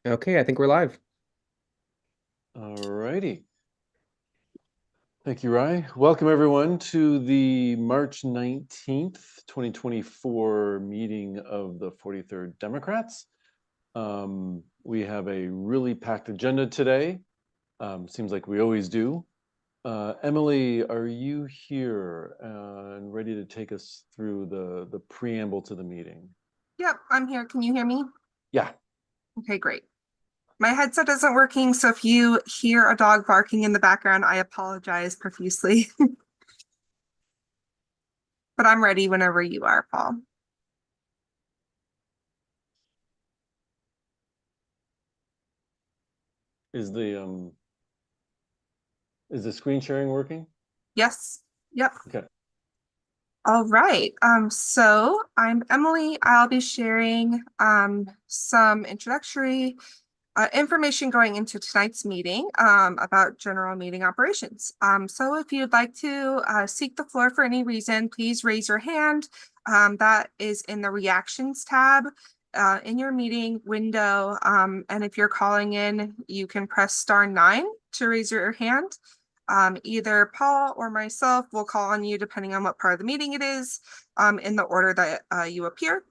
Okay, I think we're live. All righty. Thank you, Rye. Welcome everyone to the March 19th, 2024 meeting of the 43rd Democrats. We have a really packed agenda today. Seems like we always do. Emily, are you here and ready to take us through the preamble to the meeting? Yep, I'm here. Can you hear me? Yeah. Okay, great. My headset isn't working, so if you hear a dog barking in the background, I apologize profusely. But I'm ready whenever you are, Paul. Is the screen sharing working? Yes. Yep. Okay. All right. So I'm Emily. I'll be sharing some introductory information going into tonight's meeting about general meeting operations. So if you'd like to seek the floor for any reason, please raise your hand. That is in the reactions tab in your meeting window. And if you're calling in, you can press *9 to raise your hand. Either Paul or myself will call on you depending on what part of the meeting it is in the order that you appear.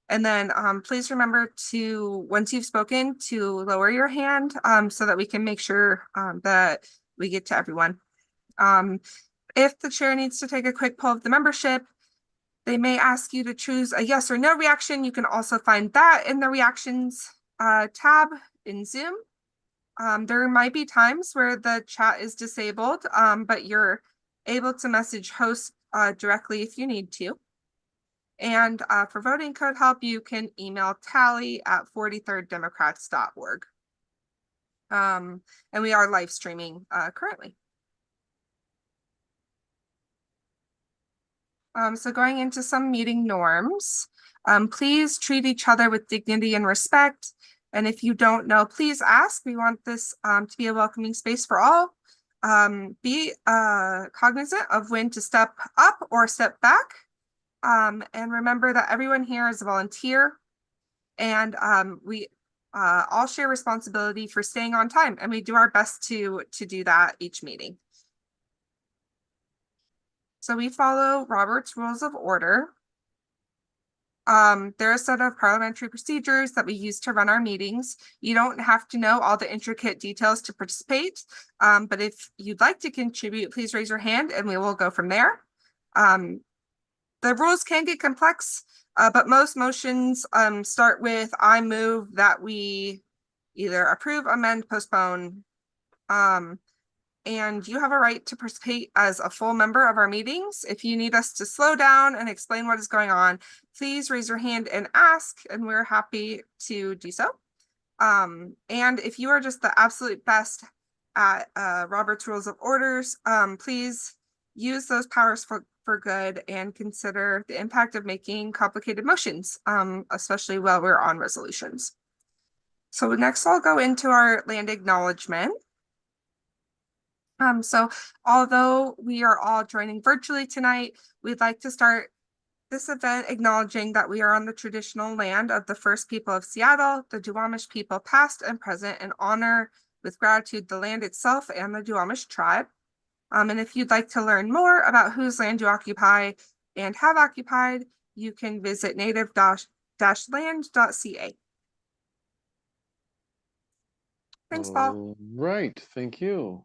And then please remember to, once you've spoken, to lower your hand so that we can make sure that we get to everyone. If the chair needs to take a quick poll of the membership, they may ask you to choose a yes or no reaction. You can also find that in the reactions tab in Zoom. There might be times where the chat is disabled, but you're able to message host directly if you need to. And for voting code help, you can email tally@43rddemocrats.org. And we are live streaming currently. So going into some meeting norms, please treat each other with dignity and respect. And if you don't know, please ask. We want this to be a welcoming space for all. Be cognizant of when to step up or step back. And remember that everyone here is a volunteer, and we all share responsibility for staying on time, and we do our best to do that each meeting. So we follow Robert's Rules of Order. There are a set of parliamentary procedures that we use to run our meetings. You don't have to know all the intricate details to participate, but if you'd like to contribute, please raise your hand and we will go from there. The rules can get complex, but most motions start with I move that we either approve, amend, postpone. And you have a right to participate as a full member of our meetings. If you need us to slow down and explain what is going on, please raise your hand and ask, and we're happy to do so. And if you are just the absolute best at Robert's Rules of Orders, please use those powers for good and consider the impact of making complicated motions, especially while we're on resolutions. So next I'll go into our land acknowledgement. So although we are all joining virtually tonight, we'd like to start this event acknowledging that we are on the traditional land of the first people of Seattle, the Duwamish people past and present, and honor with gratitude the land itself and the Duwamish tribe. And if you'd like to learn more about whose land you occupy and have occupied, you can visit native-land.ca. Thanks, Paul. All right, thank you.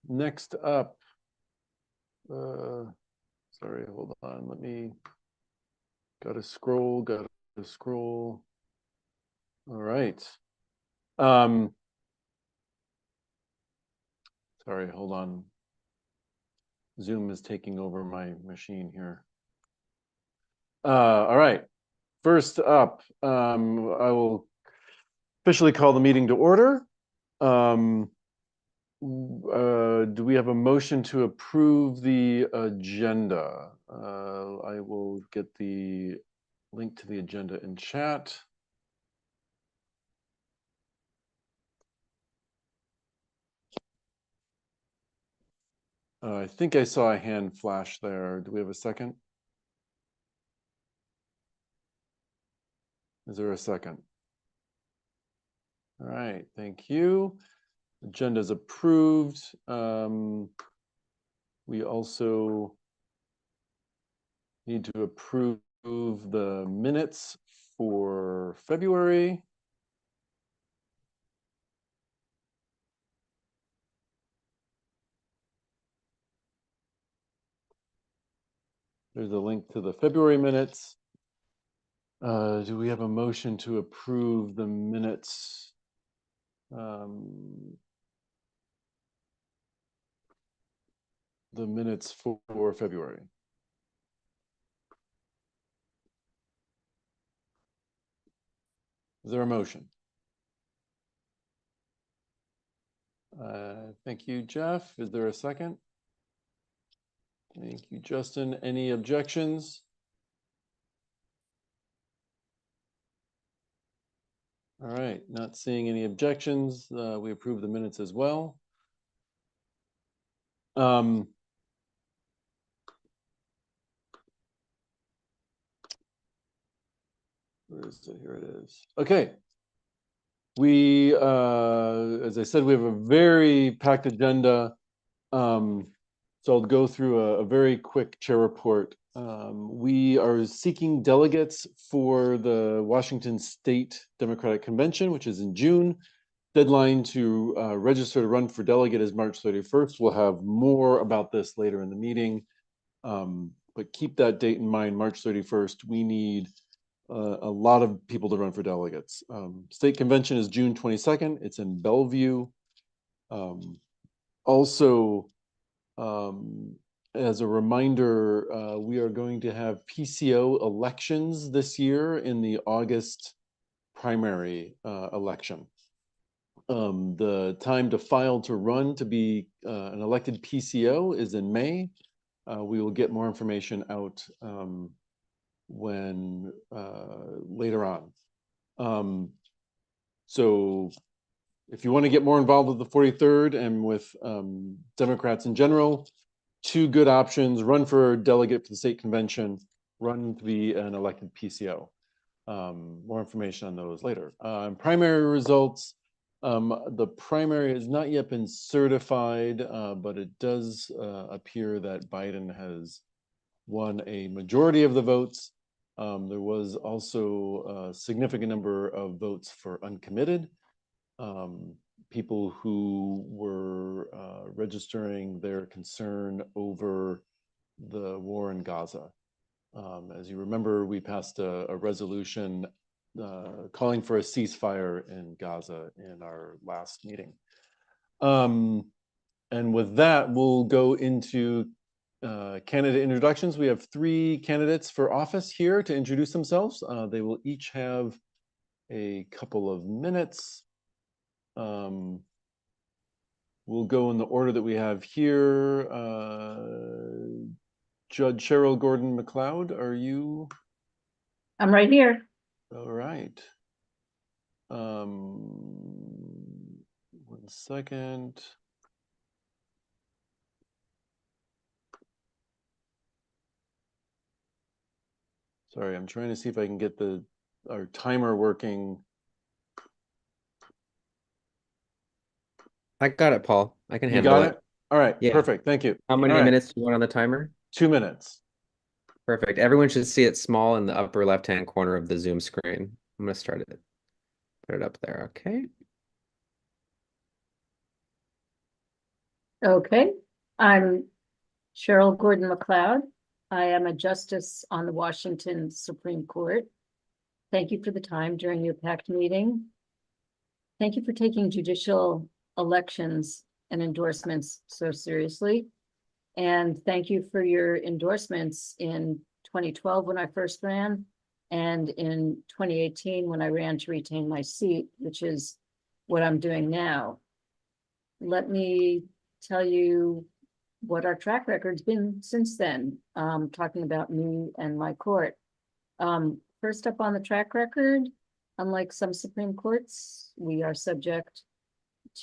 Next up, sorry, hold on, gotta scroll. All right. Sorry, hold on. Zoom is taking over my machine here. All right. First up, I will officially call the meeting to order. Do we have a motion to approve the agenda? I will get the link to the agenda in chat. I think I saw a hand flash there. Do we have a second? Is there a second? All right, thank you. Agenda is approved. We also need to approve the minutes for February. There's a link to the February minutes. Do we have a motion to approve the minutes? The minutes for February. Is there a motion? Thank you, Jeff. Is there a second? Thank you, Justin. Any objections? All right, not seeing any objections. We approve the minutes as well. Where is it? Here it is. Okay. We, as I said, we have a very packed agenda. So I'll go through a very quick chair report. We are seeking delegates for the Washington State Democratic Convention, which is in June. Deadline to register to run for delegate is March 31st. We'll have more about this later in the meeting. But keep that date in mind, March 31st. We need a lot of people to run for delegates. State Convention is June 22nd. It's in Bellevue. Also, as a reminder, we are going to have PCO elections this year in the August primary election. The time to file to run to be an elected PCO is in May. We will get more information out when later on. So if you want to get more involved with the 43rd and with Democrats in general, two good options: run for delegate for the state convention, run to be an elected PCO. More information on those later. Primary results. The primary has not yet been certified, but it does appear that Biden has won a majority of the votes. There was also a significant number of votes for uncommitted. People who were registering their concern over the war in Gaza. As you remember, we passed a resolution calling for a ceasefire in Gaza in our last meeting. And with that, we'll go into candidate introductions. We have 3 candidates for office here to introduce themselves. They will each have a couple of minutes. We'll go in the order that we have here. Judge Cheryl Gordon McLeod, are you? I'm right here. All right. 1 second. Sorry, I'm trying to see if I can get our timer working. I got it, Paul. I can You handle got it? All right, Yeah. perfect. Thank you. How many All right, minutes do you want on the timer? 2 minutes. Perfect. Everyone should see it small in the upper left-hand corner of the Zoom screen. I'm going to start it. Put it up there. Okay. Okay. I'm Cheryl Gordon McLeod. I am a justice on the Washington Supreme Court. Thank you for the time during your packed meeting. Thank you for taking judicial elections and endorsements so seriously. And thank you for your endorsements in 2012 when I first ran, and in 2018 when I ran to retain my seat, which is what I'm doing now. Let me tell you what our track record's been since then, talking about me and my court. First up on the track record, unlike some Supreme Courts, we are subject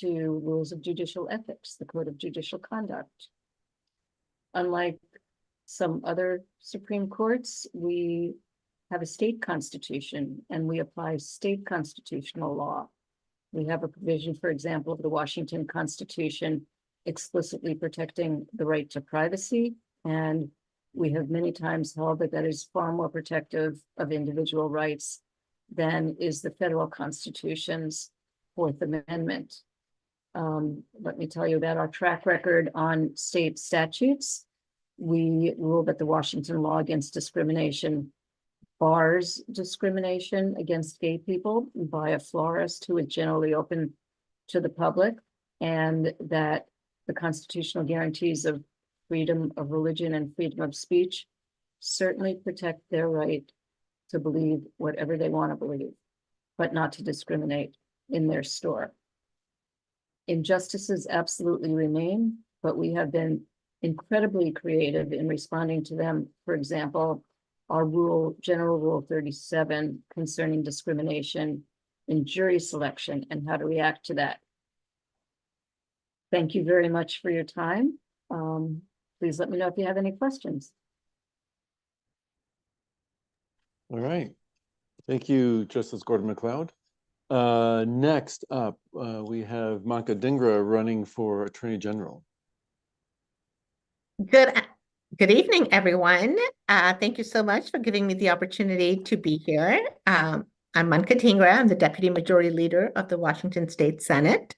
to rules of judicial ethics, the Code of Judicial Conduct. Unlike some other Supreme Courts, we have a state constitution and we apply state constitutional law. We have a provision, for example, of the Washington Constitution explicitly protecting the right to privacy. And we have many times held that that is far more protective of individual rights than is the federal Constitution's Fourth Amendment. Let me tell you about our track record on state statutes. We rule that the Washington law against discrimination bars discrimination against gay people by a florist who is generally open to the public, and that the constitutional guarantees of freedom of religion and freedom of speech certainly protect their right to believe whatever they want to believe, but not to discriminate in their store. Injustices absolutely remain, but we have been incredibly creative in responding to them. For example, our General Rule 37 concerning discrimination in jury selection and how to react to that. Thank you very much for your time. Please let me know if you have any questions. All right. Thank you, Justice Gordon MacLeod. Next up, we have Manka Dhingra running for Attorney General. Good evening, everyone. Thank you so much for giving me the opportunity to be here. I'm Manka Dhingra. I'm the Deputy Majority Leader of the Washington State Senate,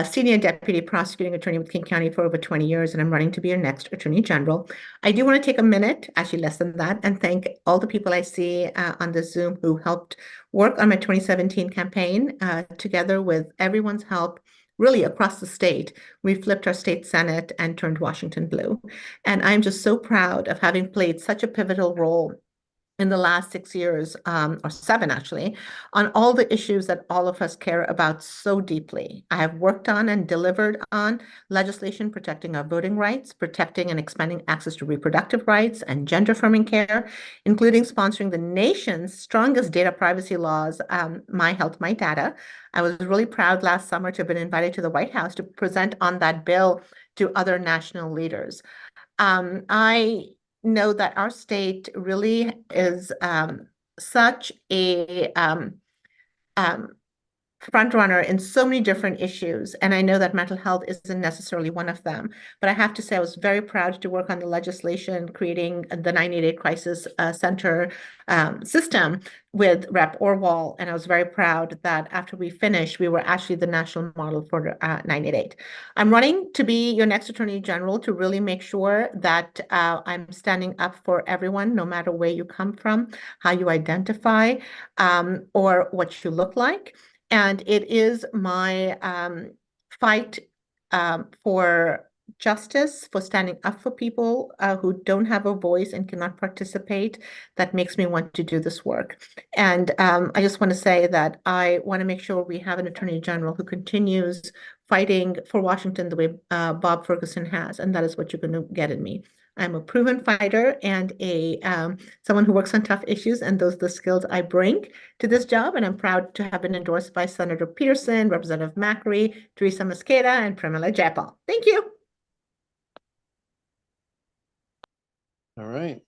Senior Deputy Prosecuting Attorney with King County for over 20 years, and I'm running to be your next Attorney General. I do want to take a minute, actually less than that, and thank all the people I see on the Zoom who helped work on my 2017 campaign. Together with everyone's help, really across the state, we flipped our state Senate and turned Washington blue. And I'm just so proud of having played such a pivotal role in the last 6 years, or 7 actually, on all the issues that all of us care about so deeply. I have worked on and delivered on legislation protecting our voting rights, protecting and expanding access to reproductive rights and gender-affirming care, including sponsoring the nation's strongest data privacy laws, My Health, My Data. I was really proud last summer to have been invited to the White House to present on that bill to other national leaders. I know that our state really is such a front runner in so many different issues, and I know that mental health isn't necessarily one of them. But I have to say I was very proud to work on the legislation creating the 988 Crisis Center system with Rep. Orwell, and I was very proud that after we finished, we were actually the national model for 988. I'm running to be your next Attorney General to really make sure that I'm standing up for everyone, no matter where you come from, how you identify, or what you look like. And it is my fight for justice, for standing up for people who don't have a voice and cannot participate, that makes me want to do this work. And I just want to say that I want to make sure we have an Attorney General who continues fighting for Washington the way Bob Ferguson has, and that is what you're going to get in me. I'm a proven fighter and someone who works on tough issues, and those are the skills I bring to this job. And I'm proud to have been endorsed by Senator Peterson, Representative Macri, Teresa Mosqueda, and Pramila Jayapal. Thank you. All right.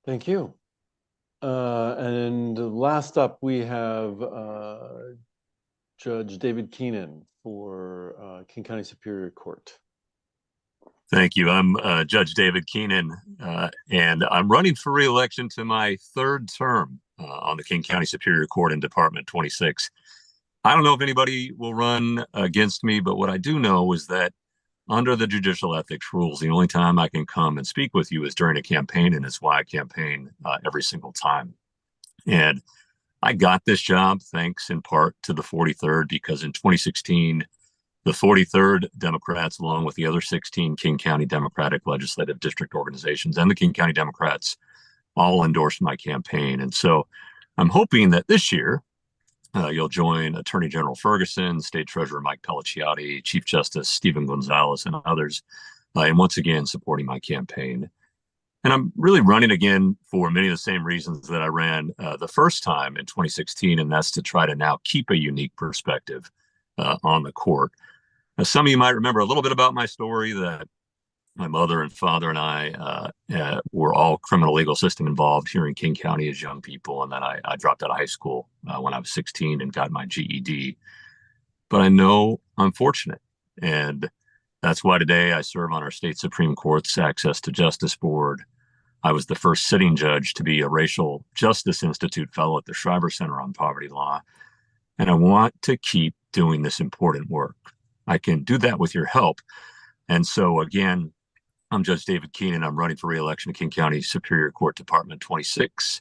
Thank you. And last up, we have Judge David Keenan for King County Superior Court. Thank you. I'm Judge David Keenan, and I'm running for re-election to my 3rd term on the King County Superior Court in Department 26. I don't know if anybody will run against me, but what I do know is that under the judicial ethics rules, the only time I can come and speak with you is during a campaign, and it's why I campaign every single time. And I got this job thanks in part to the 43rd, because in 2016, the 43rd Democrats, along with the other 16 King County Democratic Legislative District organizations and the King County Democrats, all endorsed my campaign. And so I'm hoping that this year you'll join Attorney General Ferguson, State Treasurer Mike Pelliciotti, Chief Justice Stephen Gonzalez, and others, and once again supporting my campaign. And I'm really running again for many of the same reasons that I ran the first time in 2016, and that's to try to now keep a unique perspective on the court. Now, some of you might remember a little bit about my story, that my mother and father and I were all criminal legal system involved here in King County as young people. And then I dropped out of high school when I was 16 and got my GED. But I know I'm fortunate. And that's why today I serve on our state Supreme Court's Access to Justice Board. I was the first sitting judge to be a Racial Justice Institute fellow at the Shriver Center on Poverty Law. And I want to keep doing this important work. I can do that with your help. And so again, I'm Judge David Keenan. I'm running for re-election to King County Superior Court Department 26.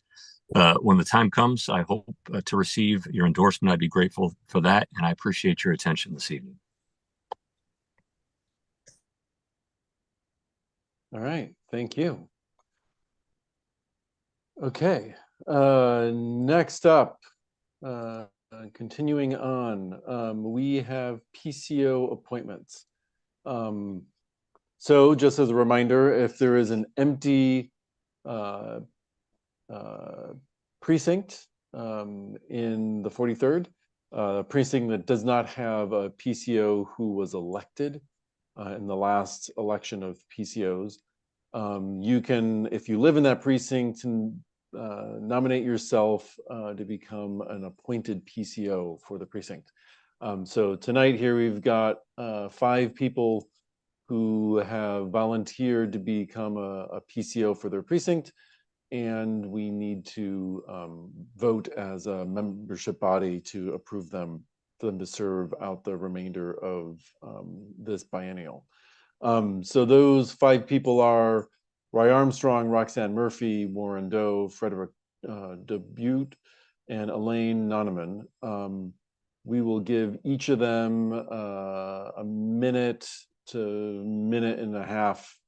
When the time comes, I hope to receive your endorsement. I'd be grateful for that. And I appreciate your attention this evening. All right, thank you. Okay, next up, continuing on, we have PCO appointments. So just as a reminder, if there is an empty precinct in the 43rd, precinct that does not have a PCO who was elected in the last election of PCOs, you can, if you live in that precinct, nominate yourself to become an appointed PCO for the precinct. So tonight here we've got 5 people who have volunteered to become a PCO for their precinct, and we need to vote as a membership body to approve them, for them to serve out the remainder of this biennial. So those 5 people are Roy Armstrong, Roxanne Murphy, Warren Doe, Frederick Dubutte, and Elaine Noneman. We will give each of them a minute to minute and a half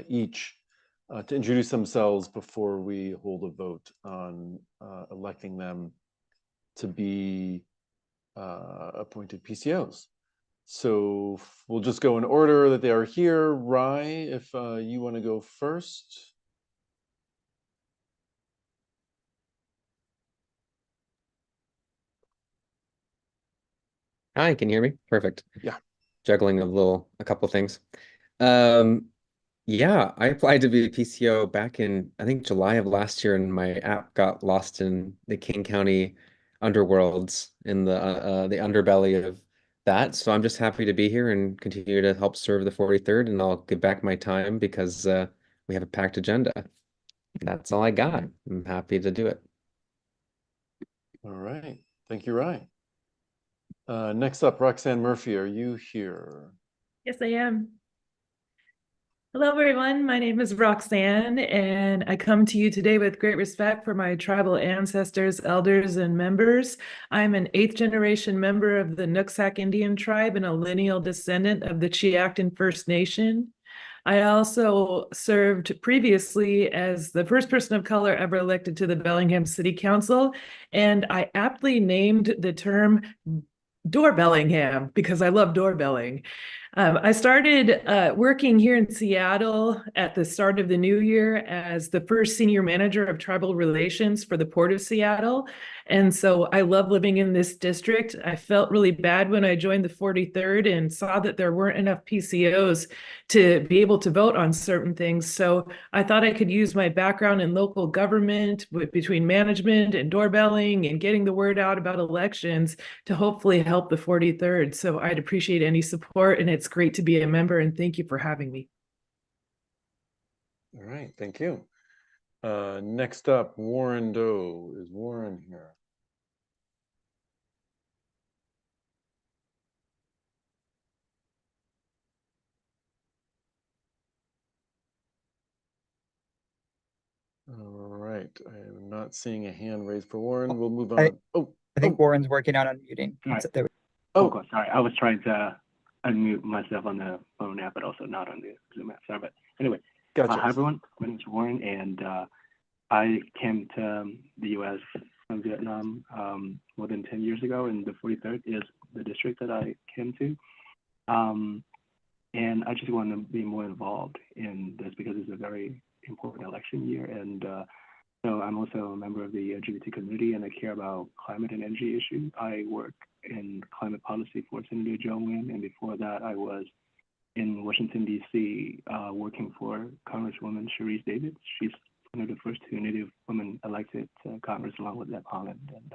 each to introduce themselves before we hold a vote on electing them to be appointed PCOs. So we'll just go in order that they are here. Rye, if you want to go first. Hi, can you hear me? Perfect. Yeah. Juggling a couple things. Yeah, I applied to be a PCO back in, I think, July of last year, and my app got lost in the King County underworlds, in the underbelly of that. So I'm just happy to be here and continue to help serve the 43rd, and I'll give back my time because we have a packed agenda. That's all I got. I'm happy to do it. All right. Thank you, Rye. Next up, Roxanne Murphy, are you here? Yes, I am. Hello, everyone. My name is Roxanne, and I come to you today with great respect for my tribal ancestors, elders, and members. I'm an 8th generation member of the Nooksack Indian tribe and a lineal descendant of the Chiacton First Nation. I also served previously as the first person of color ever elected to the Bellingham City Council, and I aptly named the term doorbellingham because I love doorbelling. I started working here in Seattle at the start of the new year as the first senior manager of tribal relations for the Port of Seattle. And so I love living in this district. I felt really bad when I joined the 43rd and saw that there weren't enough PCOs to be able to vote on certain things. So I thought I could use my background in local government between management and doorbelling and getting the word out about elections to hopefully help the 43rd. So I'd appreciate any support, and it's great to be a member, and thank you for having me. All right, thank you. Next up, Warren Doe. Is Warren here? All right, I am not seeing a hand raised for Warren. We'll move on. I think Warren's working on unmuting. All right. So there we Oh, sorry. I was trying to unmute myself on the phone app, but also not on the Zoom app. Sorry, but anyway. Gotcha. Hi, everyone. My name is Warren, and I came to the U.S. from Vietnam more than 10 years ago, and the 43rd is the district that I came to. And I just want to be more involved in this because it's a very important election year. And so I'm also a member of the LGBT community, and I care about climate and energy issues. I work in climate policy for Senator Joe Nguyen, and before that, I was in Washington, D.C., working for Congresswoman Sharice Davids. She's one of the first 2 Native women elected to Congress along with Zeb Holland. And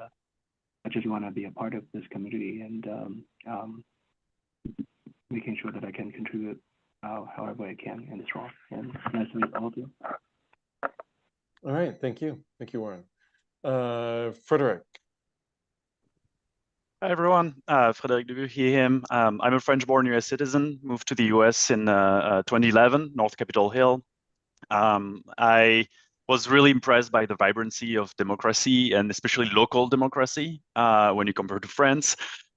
I just want to be a part of this community and making sure that I can contribute however I can in this role. And nice to meet all of you. All right, thank you. Thank you, Warren. Frederick. Hi everyone, Frédéric Devieux here. I'm a French-born US citizen, moved to the US in 2011, North Capitol Hill. I was really impressed by the vibrancy of democracy and especially local democracy when you compare to France,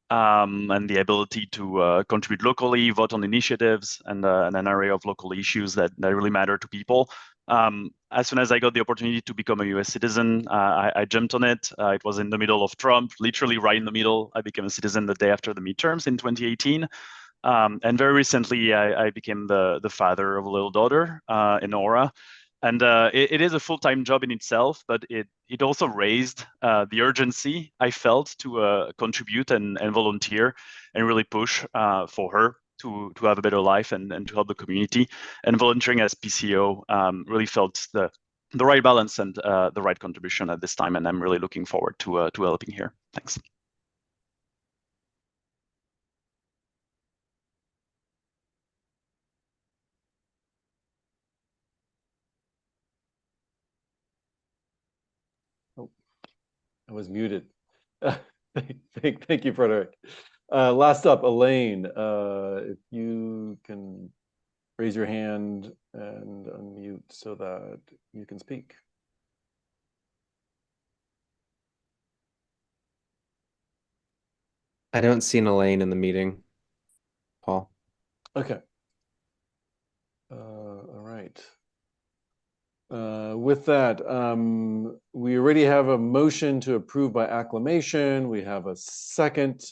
and the ability to contribute locally, vote on initiatives, and an array of local issues that really matter to people. As soon as I got the opportunity to become a US citizen, I jumped on it. It was in the middle of Trump, literally right in the middle. I became a citizen the day after the midterms in 2018. And very recently, I became the father of a little daughter in Aura. And it is a full-time job in itself, but it also raised the urgency I felt to contribute and volunteer and really push for her to have a better life and to help the community. And volunteering as PCO really felt the right balance and the right contribution at this time. And I'm really looking forward to helping here. Thanks. I was muted. Thank you, Frederick. Last up, Elaine, if you can raise your hand and unmute so that you can speak. I don't see an Elaine in the meeting, Paul. Okay. All right. With that, we already have a motion to approve by acclamation. We have a second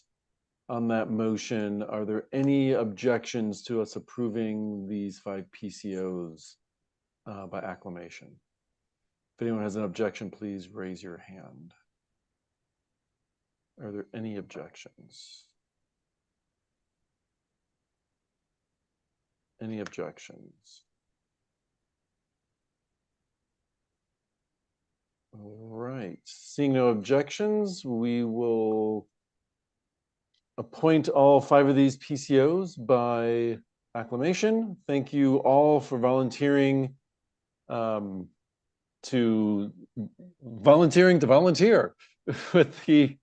on that motion. Are there any objections to us approving these 5 PCOs by acclamation? If anyone has an objection, please raise your hand. Are there any objections? Any objections? All right, seeing no objections, we will appoint all 5 of these PCOs by acclamation. Thank you all for volunteering to volunteer with the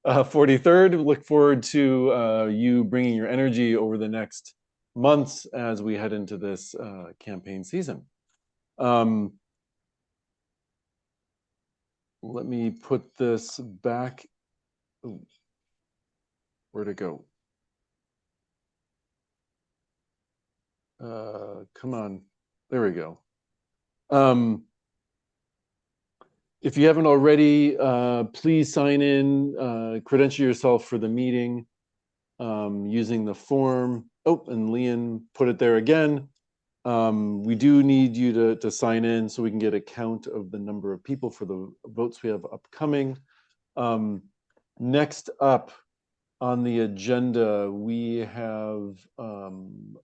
43rd. Look forward to you bringing your energy over the next months as we head into this campaign season. Let me put this back. Ooh, where'd it go? Come on. There we go. If you haven't already, please sign in, credential yourself for the meeting using the form. Oh, and Leon put it there again. We do need you to sign in so we can get a count of the number of people for the votes we have upcoming. Next up on the agenda, we have an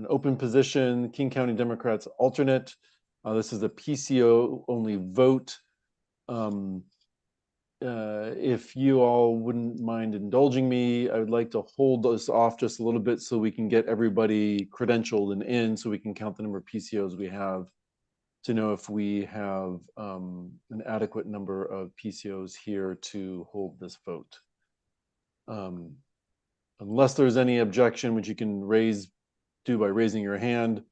open position, King County Democrats alternate. This is a PCO only vote. If you all wouldn't mind indulging me, I would like to hold this off just a little bit so we can get everybody credentialed and in, so we can count the number of PCOs we have to know if we have an adequate number of PCOs here to hold this vote. Unless there's any objection, which you can do by raising your hand,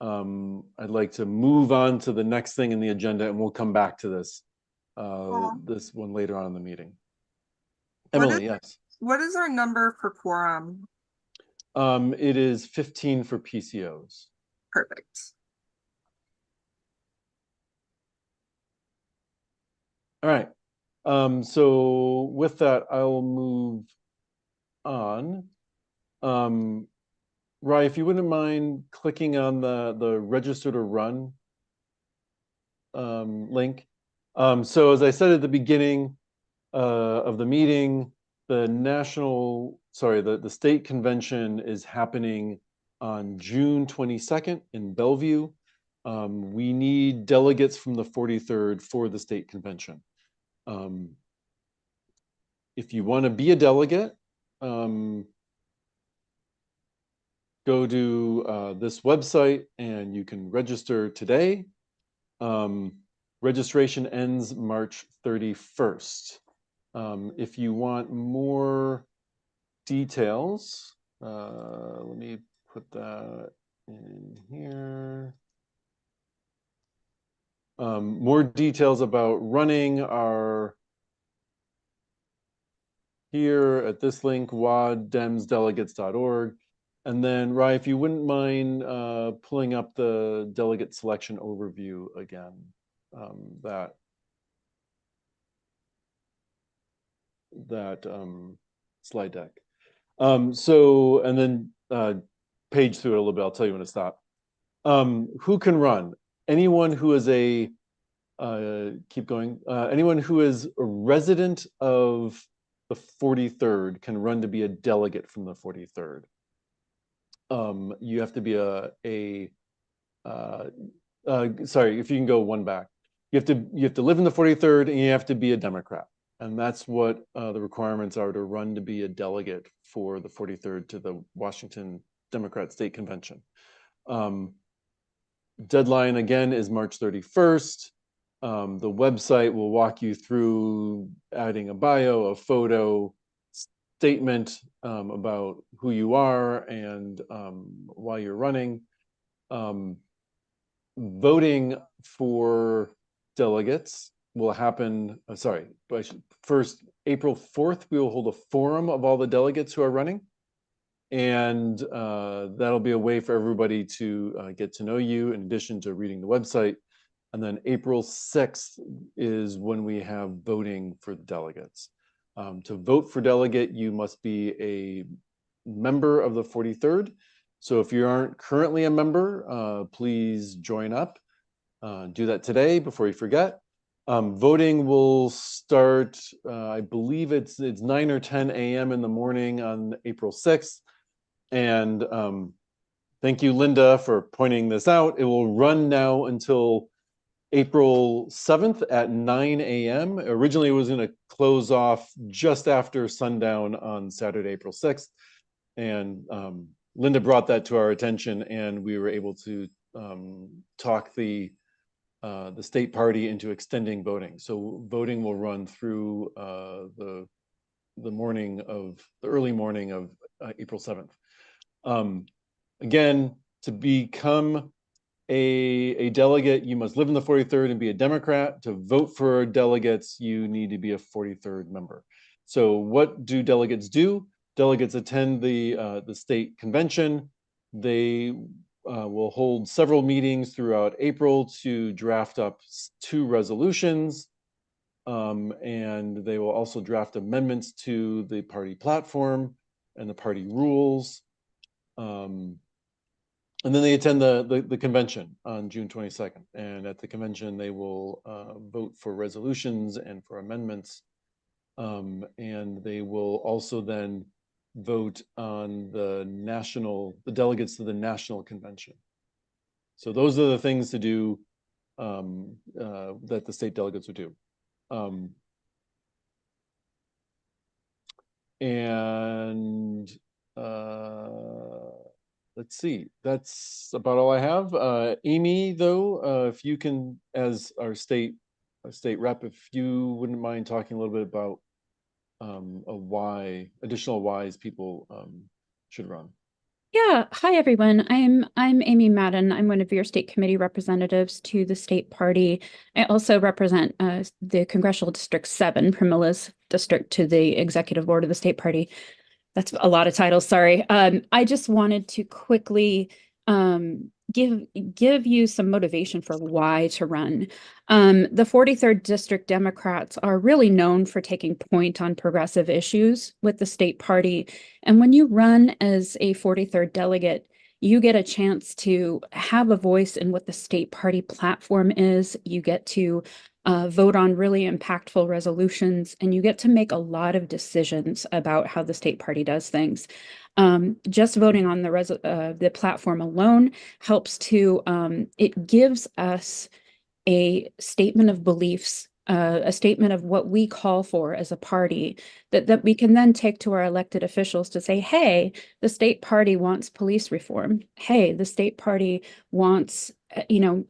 I'd like to move on to the next thing in the agenda, and we'll come back to this this one later on in the meeting. Emily, yes. What is our number for quorum? It is 15 for PCOs. Perfect. All right. So with that, I'll move on. Rye, if you wouldn't mind clicking on the register to run link. So as I said at the beginning of the meeting, the state convention is happening on June 22nd in Bellevue. We need delegates from the 43rd for the state convention. If you want to be a delegate, go to this website and you can register today. Registration ends March 31st. If you want more details, let me put that in here. More details about running are here at this link, waddemsdelegates.org. And then, Rai, if you wouldn't mind pulling up the delegate selection overview again, that slide deck. So, and then page through it a little bit, I'll tell you when to stop. Who can run? Anyone who is a, keep going, anyone who is a resident of the 43rd can run to be a delegate from the 43rd. You have to be sorry, if you can go one back. You have to live in the 43rd and you have to be a Democrat. And that's what the requirements are to run to be a delegate for the 43rd to the Washington Democrat State Convention. Deadline again is March 31st. The website will walk you through adding a bio, a photo, statement about who you are and why you're running. Voting for delegates will happen, first, April 4th, we will hold a forum of all the delegates who are running. And that'll be a way for everybody to get to know you in addition to reading the website. And then April 6th is when we have voting for the delegates. To vote for delegate, you must be a member of the 43rd. So if you aren't currently a member, please join up. Do that today before you forget. Voting will start, I believe it's 9 or 10 a.m. in the morning on April 6th. And thank you, Linda, for pointing this out. It will run now until April 7th at 9 a.m. Originally, it was going to close off just after sundown on Saturday, April 6th. And Linda brought that to our attention, and we were able to talk the state party into extending voting. So voting will run through the early morning of April 7th. Again, to become a delegate, you must live in the 43rd and be a Democrat. To vote for delegates, you need to be a 43rd member. So what do delegates do? Delegates attend the state convention. They will hold several meetings throughout April to draft up 2 resolutions. And they will also draft amendments to the party platform and the party rules. And then they attend the convention on June 22nd. And at the convention, they will vote for resolutions and for amendments. And they will also then vote on the delegates to the national convention. So those are the things to do that the state delegates would do. Let's see, that's about all I have. Amy, though, if you can, as our state rep, if you wouldn't mind talking a little bit about additional whys people should run. Yeah, hi everyone. I'm Amy Madden. I'm one of your state committee representatives to the state party. I also represent the Congressional District 7, Pramila's district, to the executive board of the state party. That's a lot of titles, sorry. I just wanted to quickly give you some motivation for why to run. The 43rd District Democrats are really known for taking point on progressive issues with the state party. And when you run as a 43rd delegate, you get a chance to have a voice in what the state party platform is. You get to vote on really impactful resolutions, and you get to make a lot of decisions about how the state party does things. Just voting on the platform alone helps to, it gives us a statement of beliefs, a statement of what we call for as a party that we can then take to our elected officials to say, hey, the state party wants police reform. Hey, the state party wants,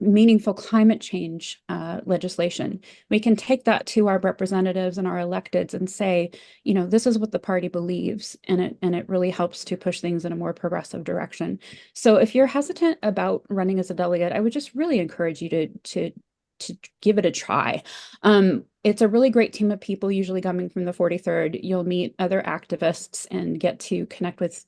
meaningful climate change legislation. We can take that to our representatives and our electeds and say, this is what the party believes, and it really helps to push things in a more progressive direction. So if you're hesitant about running as a delegate, I would just really encourage you to give it a try. It's a really great team of people, usually coming from the 43rd. You'll meet other activists and get to connect with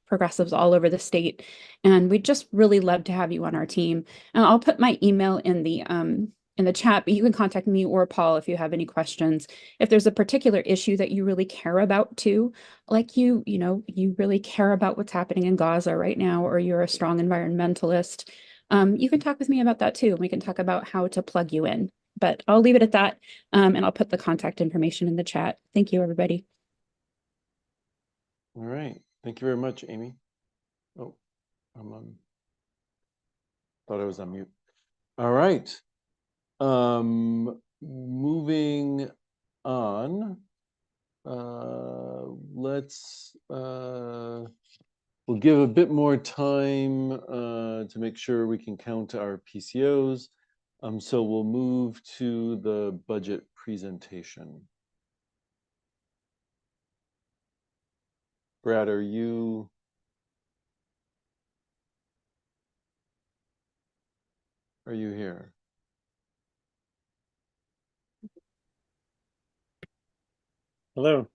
progressives all over the state. And we'd just really love to have you on our team. And I'll put my email in the chat, but you can contact me or Paul if you have any questions. If there's a particular issue that you really care about too, like you really care about what's happening in Gaza right now, or you're a strong environmentalist, you can talk with me about that too. And we can talk about how to plug you in. But I'll leave it at that. And I'll put the contact information in the chat. Thank you, everybody. All right. Thank you very much, Amy. Oh, thought I was on mute. All right. Moving on. We'll give a bit more time to make sure we can count our PCOs. So we'll move to the budget presentation. Brad, are you here? Hello.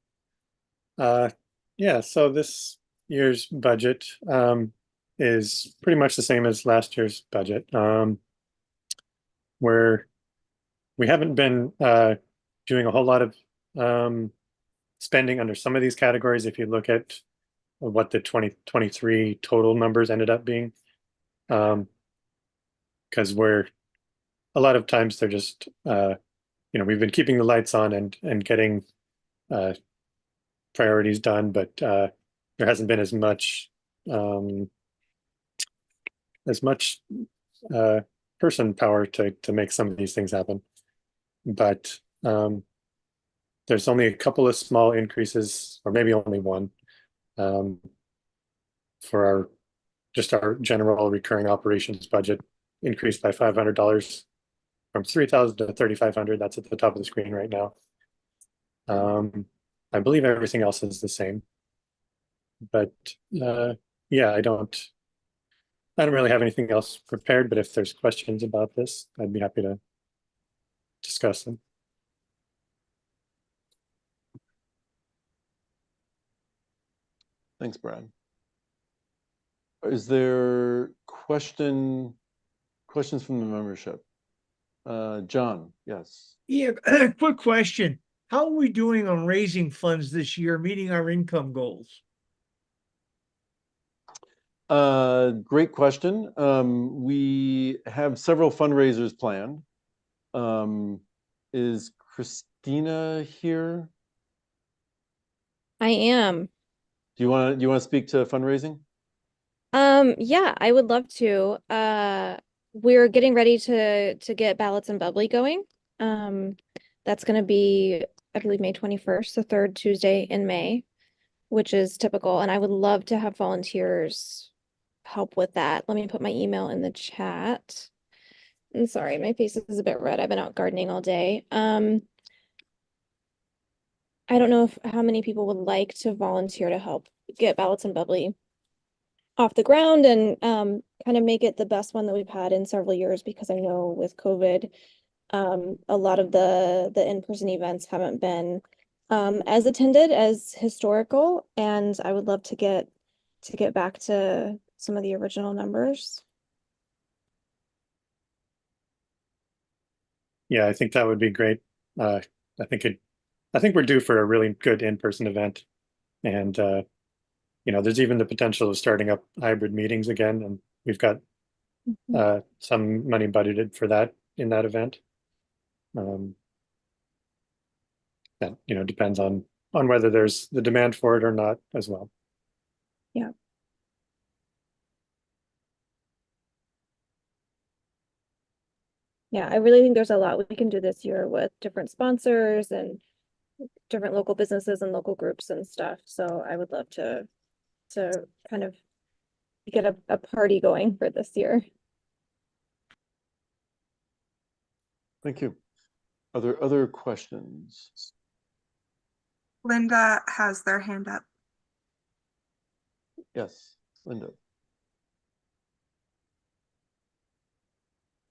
Yeah, so this year's budget is pretty much the same as last year's budget. Where we haven't been doing a whole lot of spending under some of these categories. If you look at what the 2023 total numbers ended up being, because a lot of times they're just we've been keeping the lights on and getting priorities done, but there hasn't been as much person power to make some of these things happen. But there's only a couple of small increases, or maybe only one, for our general recurring operations budget, increased by $500 from $3,000 to $3,500. That's at the top of the screen right now. I believe everything else is the same, but yeah, I don't really have anything else prepared, but if there's questions about this, I'd be happy to discuss them. Thanks, Brad. Is there questions from the membership? John, yes. Yeah, quick question. How are we doing on raising funds this year, meeting our income goals? Great question. We have several fundraisers planned. Is Christina here? I am. Do you want to speak to fundraising? Yeah, I would love to. We're getting ready to get Ballots and Bubbly going. That's going to be, I believe, May 21st, the third Tuesday in May, which is typical. And I would love to have volunteers help with that. Let me put my email in the chat. I'm sorry, my face is a bit red. I've been out gardening all day. I don't know how many people would like to volunteer to help get Ballots and Bubbly off the ground and kind of make it the best one that we've had in several years, because I know with COVID, a lot of the in-person events haven't been as attended as historical, and I would love to get back to some of the original numbers. Yeah, I think that would be great. I think we're due for a really good in-person event, and there's even the potential of starting up hybrid meetings again, and we've got some money budgeted for that in that event. That, depends on whether there's the demand for it or not as well. Yeah. Yeah, I really think there's a lot we can do this year with different sponsors and different local businesses and local groups and stuff. So I would love to kind of get a party going for this year. Thank you. Are there other questions? Linda has their hand up. Yes, Linda.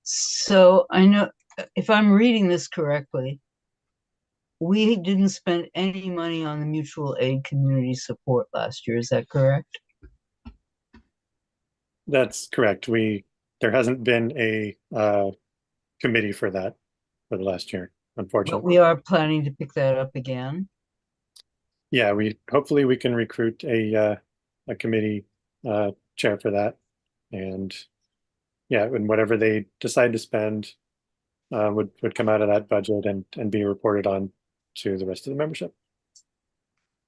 So I know, if I'm reading this correctly, we didn't spend any money on the mutual aid community support last year. Is that correct? That's correct. There hasn't been a committee for that for the last year, But unfortunately. we are planning to pick that up again. Yeah, hopefully we can recruit a committee chair for that, and yeah, and whatever they decide to spend would come out of that budget and be reported on to the rest of the membership.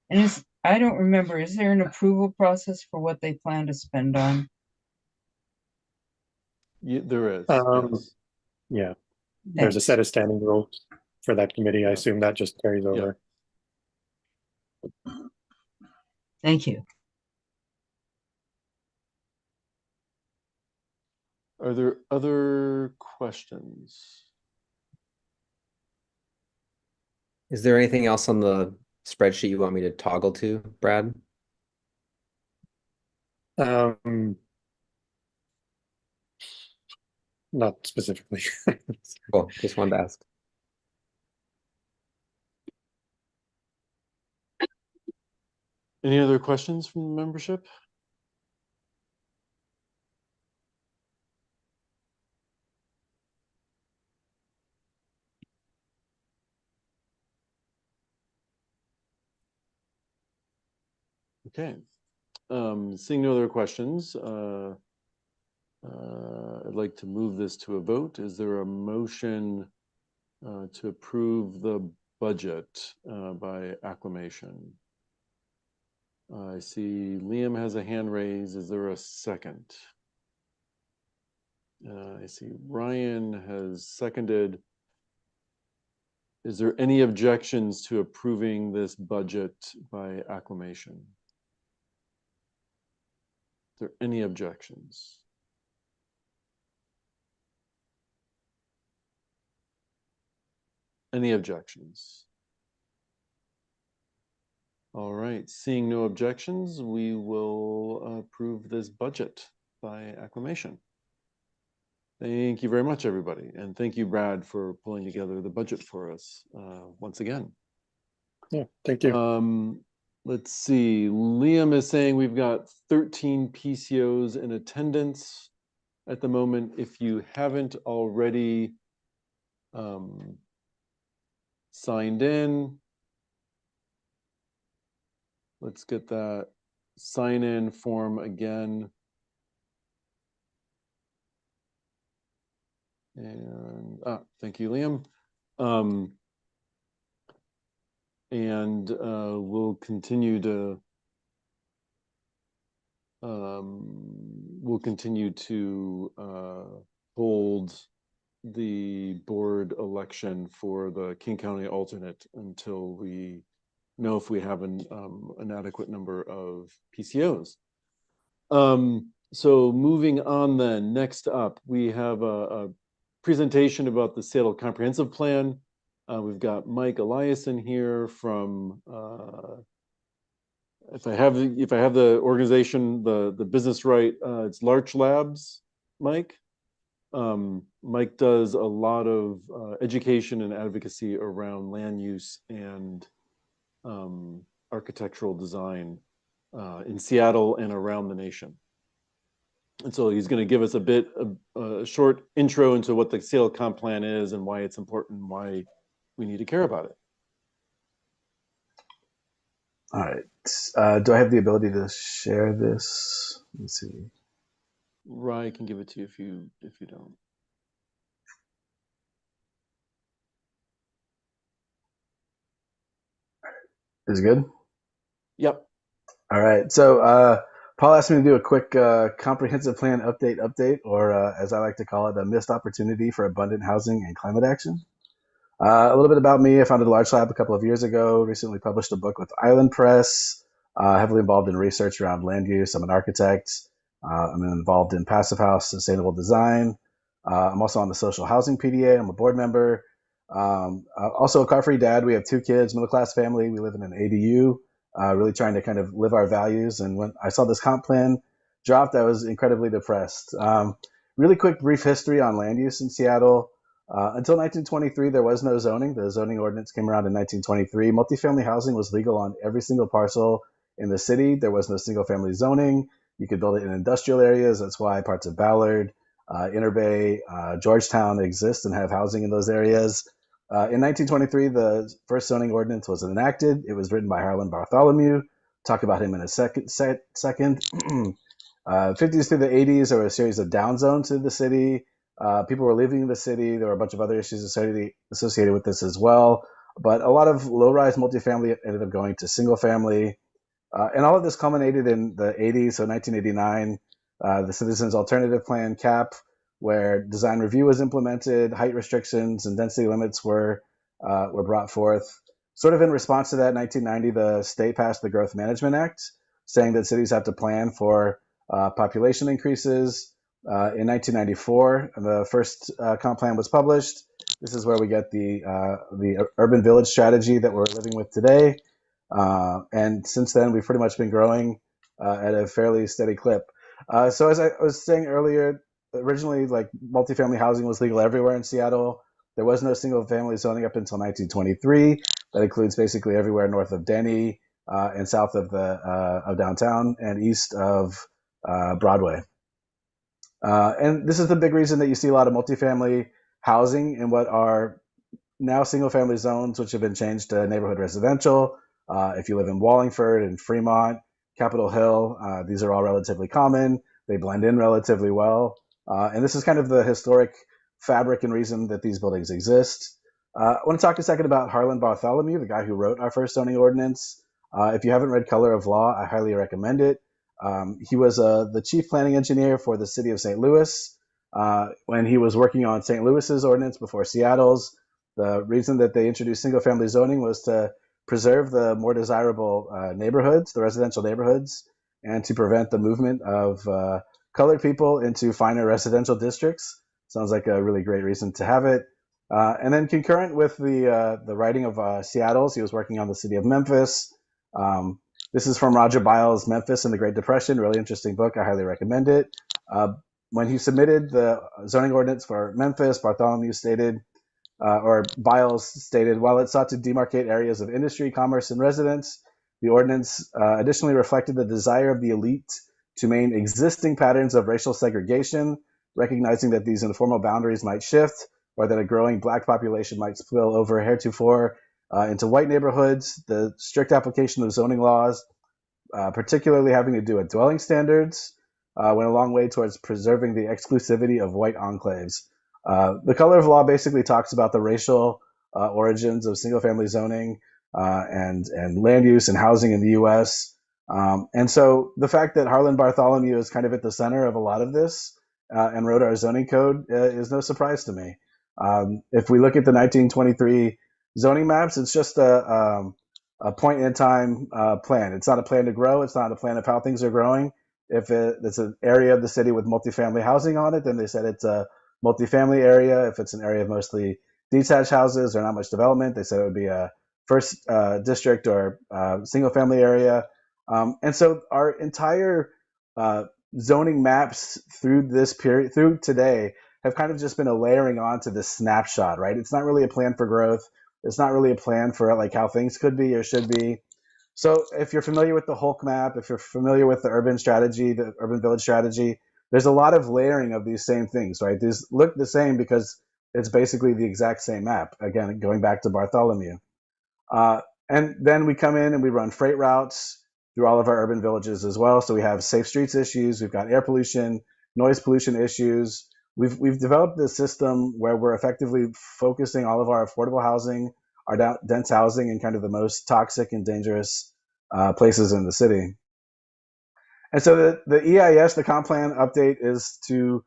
And I don't remember, is there an approval process for what they plan to spend on? Yeah, there is. Yes. Yeah, there's a set of standing rules for that committee. I assume that just carries over. Thank you. Are there other questions? Is there anything else on the spreadsheet you want me to toggle to, Brad? Not specifically. Cool. Just wanted to ask. Any other questions from the membership? Okay. Seeing no other questions, I'd like to move this to a vote. Is there a motion to approve the budget by acclamation? I see Liam has a hand raised. Is there a second? I see Ryan has seconded. Is there any objections to approving this budget by acclamation? Are there any objections? Any objections? All right, seeing no objections, we will approve this budget by acclamation. Thank you very much, everybody. And thank you, Brad, for pulling together the budget for us once again. Yeah, thank you. Let's see, Liam is saying we've got 13 PCOs in attendance at the moment. If you haven't already signed in, let's get that sign-in form again. And thank you, Liam. We'll continue to hold the board election for the King County alternate until we know if we have an adequate number of PCOs. So moving on then, next up, we have a presentation about the Seattle Comprehensive Plan. We've got Mike Eliason here from, if I have the organization, the business right, it's Larch Labs, Mike. Mike does a lot of education and advocacy around land use and architectural design in Seattle and around the nation. And so he's going to give us a short intro into what the Seattle Comp Plan is and why it's important and why we need to care about it. All right. Do I have the ability to share this? Let's see. Rye can give it to you if you don't. Is good? Yep. All right. So Paul asked me to do a quick comprehensive plan update, or as I like to call it, a missed opportunity for abundant housing and climate action. A little bit about me. I founded Large Lab a couple of years ago, recently published a book with Island Press, heavily involved in research around land use. I'm an architect. I'm involved in Passive House sustainable design. I'm also on the Social Housing PDA. I'm a board member. Also a car-free dad. We have 2 kids, middle-class family. We live in an ADU, really trying to kind of live our values. And when I saw this comp plan dropped, I was incredibly depressed. Really quick, brief history on land use in Seattle. Until 1923, there was no zoning. The zoning ordinance came around in 1923. Multifamily housing was legal on every single parcel in the city. There was no single-family zoning. You could build it in industrial areas. That's why parts of Ballard, Inner Bay, Georgetown exist and have housing in those areas. In 1923, the first zoning ordinance was enacted. It was written by Harlan Bartholomew. Talk about him in a second. 50s through the 80s, there were a series of down zones to the city. People were leaving the city. There were a bunch of other issues associated with this as well. But a lot of low-rise multifamily ended up going to single-family. And all of this culminated in the 80s, so 1989, the Citizens Alternative Plan, CAP, where design review was implemented, height restrictions and density limits were brought forth. Sort of in response to that, 1990, the state passed the Growth Management Act, saying that cities have to plan for population increases. In 1994, the first comp plan was published. This is where we get the urban village strategy that we're living with today. And since then, we've pretty much been growing at a fairly steady clip. So as I was saying earlier, originally, like, multifamily housing was legal everywhere in Seattle. There was no single family zoning up until 1923. That includes basically everywhere north of Denny and south of downtown and east of Broadway. And this is the big reason that you see a lot of multifamily housing in what are now single-family zones, which have been changed to neighborhood residential. If you live in Wallingford and Fremont, Capitol Hill, these are all relatively common. They blend in relatively well. And this is kind of the historic fabric and reason that these buildings exist. I want to talk a second about Harlan Bartholomew, the guy who wrote our first zoning ordinance. If you haven't read Color of Law, I highly recommend it. He was the chief planning engineer for the city of St. Louis when he was working on St. Louis's ordinance before Seattle's. The reason that they introduced single-family zoning was to preserve the more desirable neighborhoods, the residential neighborhoods, and to prevent the movement of colored people into finer residential districts. Sounds like a really great reason to have it. And then concurrent with the writing of Seattle's, he was working on the city of Memphis. This is from Roger Biles' Memphis and the Great Depression. Really interesting book. I highly recommend it. When he submitted the zoning ordinance for Memphis, Bartholomew stated, or Biles stated, while it sought to demarcate areas of industry, commerce, and residence, the ordinance additionally reflected the desire of the elite to maintain existing patterns of racial segregation, recognizing that these informal boundaries might shift, or that a growing Black population might spill over heretofore into white neighborhoods. The strict application of zoning laws, particularly having to do with dwelling standards, went a long way towards preserving the exclusivity of white enclaves. The Color of Law basically talks about the racial origins of single-family zoning and land use and housing in the U.S. And so the fact that Harlan Bartholomew is kind of at the center of a lot of this and wrote our zoning code is no surprise to me. If we look at the 1923 zoning maps, it's just a point in time plan. It's not a plan to grow. It's not a plan of how things are growing. If it's an area of the city with multifamily housing on it, then they said it's a multifamily area. If it's an area of mostly detached houses or not much development, they said it would be a first district or single family area. And so our entire zoning maps through this period, through today, have kind of just been a layering onto this snapshot, right? It's not really a plan for growth. It's not really a plan for like how things could be or should be. So if you're familiar with the Hulk map, if you're familiar with the urban strategy, the urban village strategy, there's a lot of layering of these same things, right? These look the same because it's basically the exact same map. Again, going back to Bartholomew. And then we come in and we run freight routes through all of our urban villages as well. So we have safe streets issues. We've got air pollution, noise pollution issues. We've developed this system where we're effectively focusing all of our affordable housing, our dense housing in kind of the most toxic and dangerous places in the city. And so the EIS, the comp plan update, is to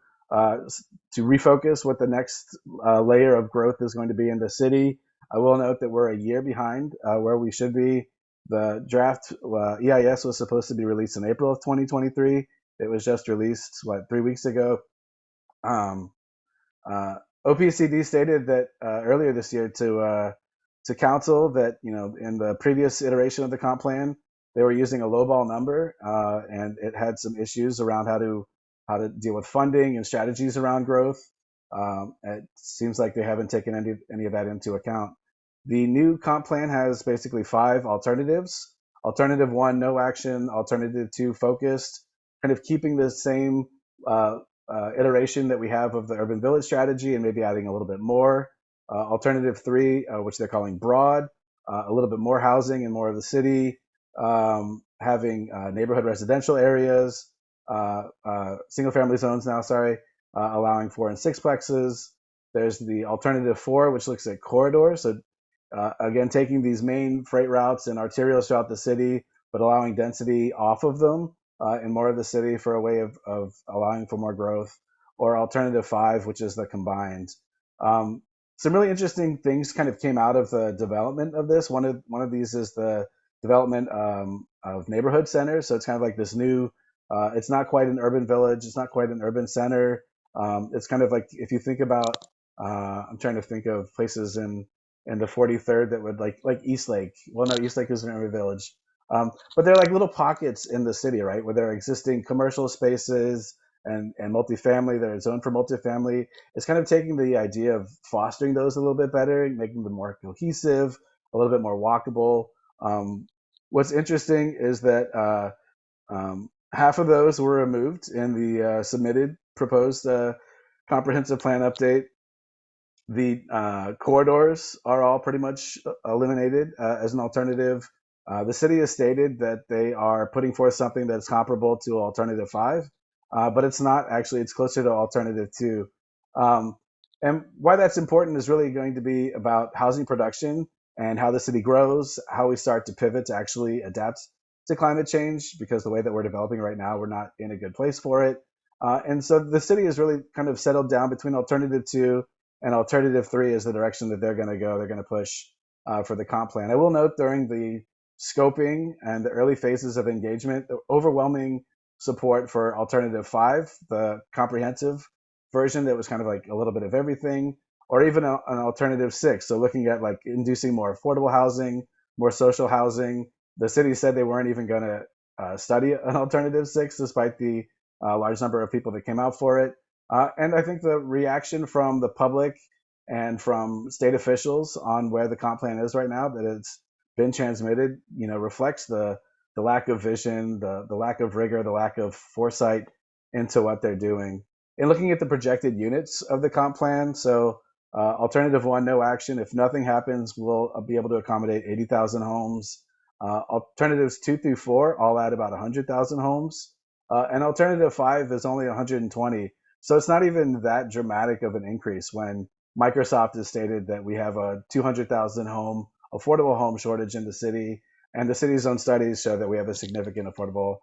refocus what the next layer of growth is going to be in the city. I will note that we're a year behind where we should be. The draft EIS was supposed to be released in April of 2023. It was just released, 3 weeks ago. OPCD stated that earlier this year to council that, in the previous iteration of the comp plan, they were using a lowball number, and it had some issues around how to deal with funding and strategies around growth. It seems like they haven't taken any of that into account. The new comp plan has basically 5 alternatives. Alternative 1, no action. Alternative 2, focused, kind of keeping the same iteration that we have of the urban village strategy and maybe adding a little bit more. Alternative 3, which they're calling broad, a little bit more housing and more of the city, having neighborhood residential areas, single family zones now, allowing 4 and 6plexes. There's the alternative 4, which looks at corridors. So again, taking these main freight routes and arterials throughout the city, but allowing density off of them in more of the city for a way of allowing for more growth. Or alternative 5, which is the combined. Some really interesting things kind of came out of the development of this. One of these is the development of neighborhood centers. So it's kind of like this new, it's not quite an urban village. It's not quite an urban center. It's kind of like, if you think about, I'm trying to think of places in the 43rd that would like Eastlake. Well, no, Eastlake is an urban village. But they're like little pockets in the city, right? Where there are existing commercial spaces and multifamily that are zoned for multifamily. It's kind of taking the idea of fostering those a little bit better, making them more cohesive, a little bit more walkable. What's interesting is that half of those were removed in the submitted proposed comprehensive plan update. The corridors are all pretty much eliminated as an alternative. The city has stated that they are putting forth something that's comparable to alternative 5, but it's not actually. It's closer to alternative 2. And why that's important is really going to be about housing production and how the city grows, how we start to pivot to actually adapt to climate change, because the way that we're developing right now, we're not in a good place for it. And so the city is really kind of settled down between alternative 2 and alternative 3 is the direction that they're going to go. They're going to push for the comp plan. I will note during the scoping and the early phases of engagement, the overwhelming support for alternative 5, the comprehensive version that was kind of like a little bit of everything, or even an alternative 6. So looking at like inducing more affordable housing, more social housing. The city said they weren't even going to study an alternative 6, despite the large number of people that came out for it. And I think the reaction from the public and from state officials on where the comp plan is right now, that it's been transmitted, reflects the lack of vision, the lack of rigor, the lack of foresight into what they're doing. In looking at the projected units of the comp plan, so alternative 1, no action. If nothing happens, we'll be able to accommodate 80,000 homes. Alternatives 2 through 4 all add about 100,000 homes. And alternative 5 is only 120. So it's not even that dramatic of an increase when Microsoft has stated that we have a 200,000 home affordable home shortage in the city, and the city's own studies show that we have a significant affordable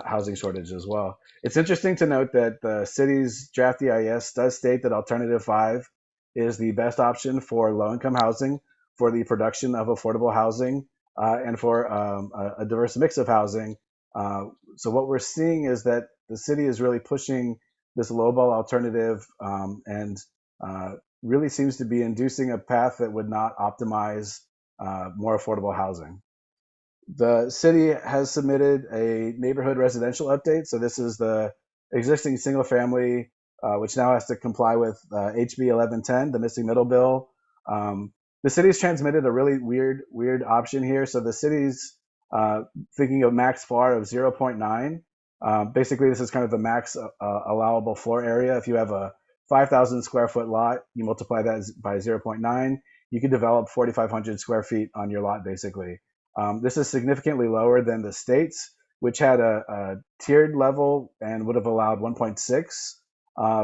housing shortage as well. It's interesting to note that the city's draft EIS does state that alternative 5 is the best option for low-income housing, for the production of affordable housing, and for a diverse mix of housing. So what we're seeing is that the city is really pushing this lowball alternative and really seems to be inducing a path that would not optimize more affordable housing. The city has submitted a neighborhood residential update. So this is the existing single family, which now has to comply with HB 1110, the missing middle bill. The city's transmitted a really weird option here. So the city's thinking of max FAR of 0.9. Basically, this is kind of the max allowable floor area. If you have a 5,000 square foot lot, you multiply that by 0.9, you can develop 4,500 square feet on your lot, basically. This is significantly lower than the states, which had a tiered level and would have allowed 1.6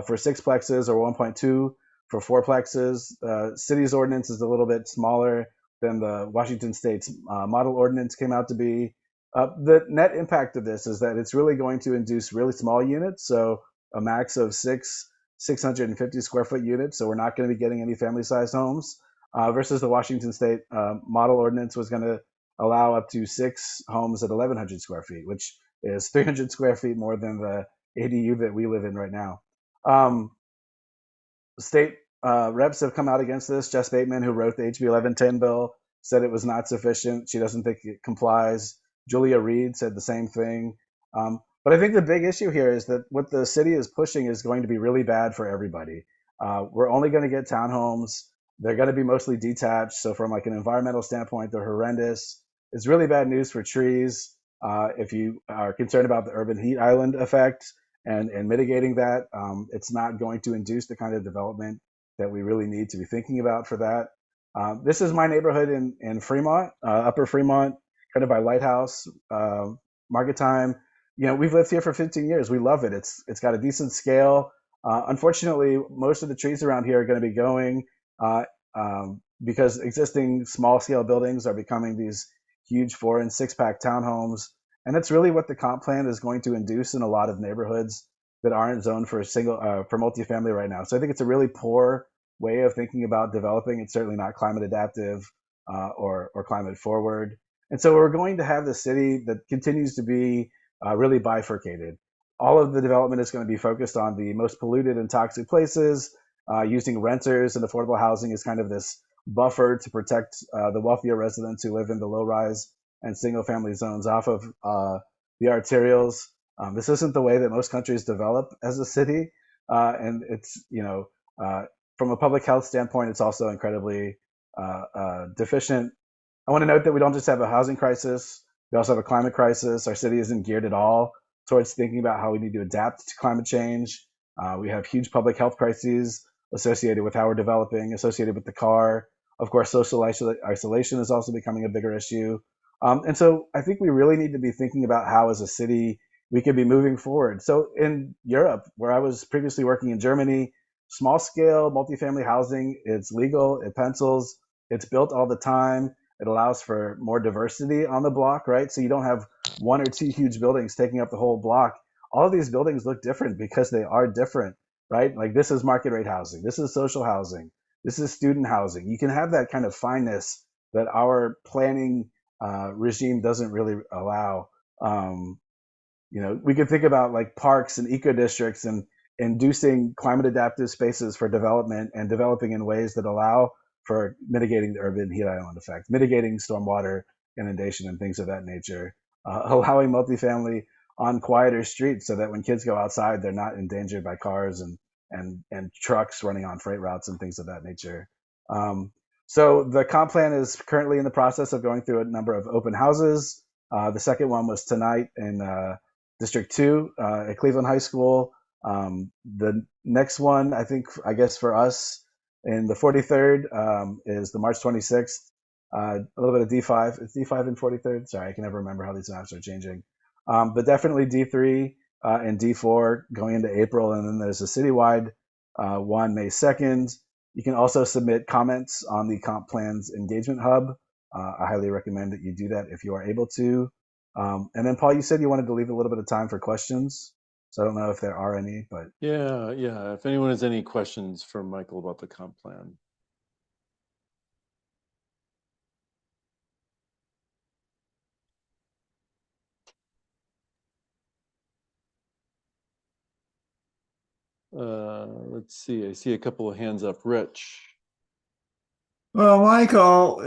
for 6plexes or 1.2 for 4plexes. City's ordinance is a little bit smaller, than the Washington State's model ordinance came out to be. The net impact of this is that it's really going to induce really small units, so a max of 650 square foot units. So we're not going to be getting any family-sized homes, versus the Washington State model ordinance was going to allow up to 6 homes at 1,100 square feet, which is 300 square feet more than the ADU that we live in right now. State reps have come out against this. Jess Bateman, who wrote the HB 1110 bill, said it was not sufficient. She doesn't think it complies. Julia Reed said the same thing. But I think the big issue here is that what the city is pushing is going to be really bad for everybody. We're only going to get townhomes. They're going to be mostly detached. So from like an environmental standpoint, they're horrendous. It's really bad news for trees. If you are concerned about the urban heat island effect and mitigating that, it's not going to induce the kind of development that we really need to be thinking about for that. This is my neighborhood in Fremont, Upper Fremont, kind of by Lighthouse, Market Time. You know, we've lived here for 15 years. We love it. It's got a decent scale. Unfortunately, most of the trees around here are going to be going because existing small scale buildings are becoming these huge 4- and 6-pack townhomes. And that's really what the comp plan is going to induce in a lot of neighborhoods that aren't zoned for for multifamily right now. So I think it's a really poor way of thinking about developing. It's certainly not climate adaptive or climate forward. And so we're going to have the city that continues to be really bifurcated. All of the development is going to be focused on the most polluted and toxic places, using renters and affordable housing as kind of this buffer to protect the wealthier residents who live in the low-rise and single-family zones off of the arterials. This isn't the way that most countries develop as a city, and it's, you know, from a public health standpoint, it's also incredibly deficient. I want to note that we don't just have a housing crisis, we also have a climate crisis. Our city isn't geared at all towards thinking about how we need to adapt to climate change. We have huge public health crises associated with how we're developing, associated with the car. Of course, social isolation is also becoming a bigger issue. And so I think we really need to be thinking about how as a city we could be moving forward. So in Europe, where I was previously working in Germany, small scale multifamily housing, it's legal, it pencils, it's built all the time. It allows for more diversity on the block, right? So you don't have 1 or 2 huge buildings taking up the whole block. All of these buildings look different because they are different, right? Like this is market rate housing, this is social housing, this is student housing. You can have that kind of fineness that our planning regime doesn't really allow. You know, we could think about like parks and eco districts and inducing climate adaptive spaces for development and developing in ways that allow for mitigating the urban heat island effect, mitigating stormwater inundation and things of that nature, allowing multifamily on quieter streets so that when kids go outside, they're not endangered by cars and trucks running on freight routes and things of that nature. So the comp plan is currently in the process of going through a number of open houses. The second one was tonight in District 2 at Cleveland High School. The next one, I guess for us in the 43rd is the March 26th. A little bit of D5. It's D5 and 43rd. Sorry, I can never remember how these maps are changing. But definitely D3 and D4 going into April. And then there's a citywide one May 2nd. You can also submit comments on the Comp Plans Engagement Hub. I highly recommend that you do that if you are able to. And then, Paul, you said you wanted to leave a little bit of time for questions. So I don't know if there are any, but. Yeah. If anyone has any questions for Michael about the comp plan. Let's see. I see a couple of hands up. Rich. Well, Michael,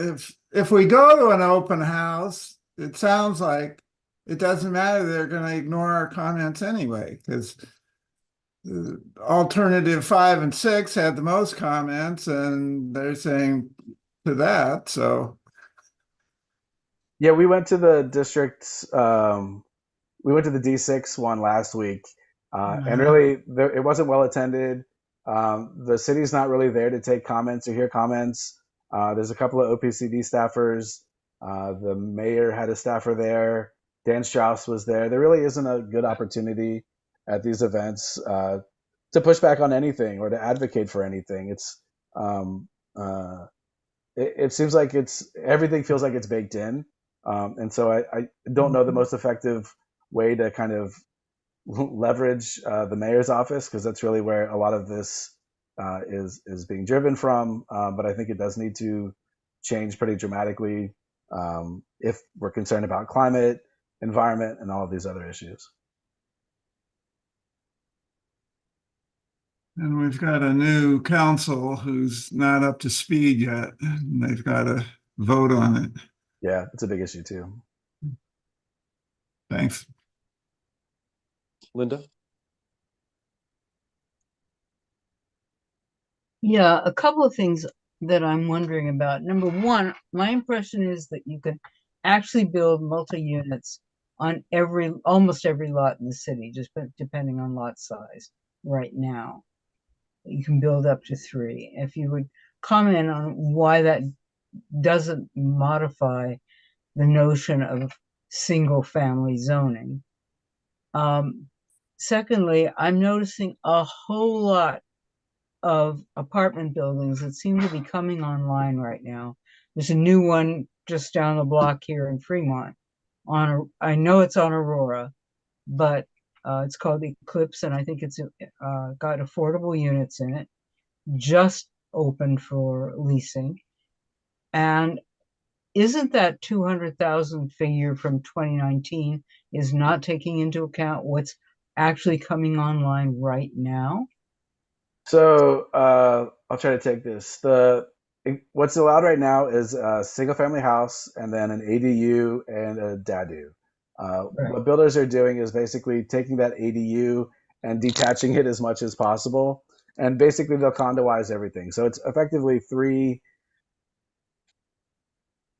if we go to an open house, it sounds like it doesn't matter. They're going to ignore our comments anyway, because alternative 5 and 6 had the most comments, and they're saying to that. So, yeah, we went to the districts. We went to the D6 one last week, and really, it wasn't well attended. The city's not really there to take comments or hear comments. There's a couple of OPCD staffers. The mayor had a staffer there. Dan Strauss was there. There really isn't a good opportunity at these events to push back on anything or to advocate for anything. It's it seems like everything feels like it's baked in. And so I don't know the most effective way to kind of leverage the mayor's office, because that's really where a lot of this is being driven from. But I think it does need to change pretty dramatically if we're concerned about climate, environment, and all of these other issues. And we've got a new council who's not up to speed yet, and they've got to vote on it. Yeah, it's a big issue too. Thanks. Linda? Yeah, a couple of things that I'm wondering about. Number one, my impression is that you can actually build multi-units on almost every lot in the city, just depending on lot size right now. You can build up to 3. If you would comment on why that doesn't modify the notion of single family zoning. Secondly, I'm noticing a whole lot of apartment buildings that seem to be coming online right now. There's a new one just down the block here in Fremont. I know it's on Aurora, but it's called Eclipse, and I think it's got affordable units in it, just opened for leasing. And isn't that 200,000 figure from 2019 is not taking into account what's actually coming online right now? So I'll try to take this. What's allowed right now is a single family house and then an ADU and a DADU. What builders are doing is basically taking that ADU and detaching it as much as possible. And basically they'll condoize everything. So it's effectively 3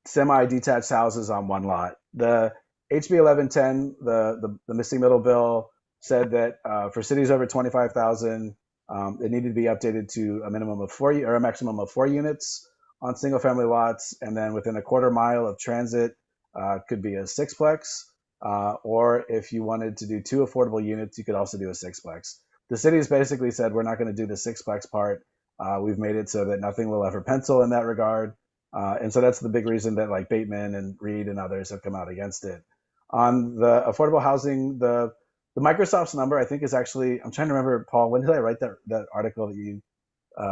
semi-detached houses on one lot. The HB 1110, the missing middle bill, said that for cities over 25,000, it needed to be updated to a minimum of 4 or a maximum of 4 units on single family lots, and then within a quarter mile of transit could be a 6-plex, or if you wanted to do 2 affordable units, you could also do a 6-plex. The city's basically said we're not going to do the 6-plex part. We've made it so that nothing will ever pencil in that regard. And so that's the big reason that like Bateman and Reed and others have come out against it. On the affordable housing, the Microsoft's number, I think, is actually, I'm trying to remember, Paul, when did I write that article that you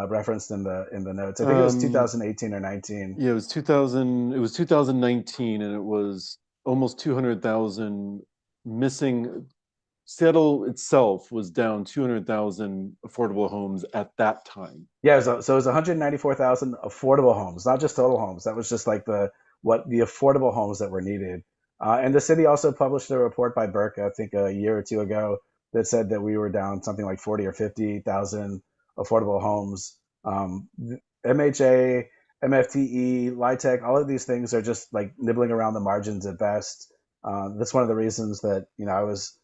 referenced in the notes? I think it was 2018 or 19. Yeah, it was 2019, and it was almost 200,000 missing. Seattle itself was down 200,000 affordable homes at that time. Yeah, so it was 194,000 affordable homes, not just total homes. That was just like the affordable homes that were needed. And the city also published a report by Burke, I think a year or 2 ago, that said that we were down something like 40 or 50,000 affordable homes. MHA, MFTE, LIHTC, all of these things are just like nibbling around the margins at best. That's one of the reasons that, I was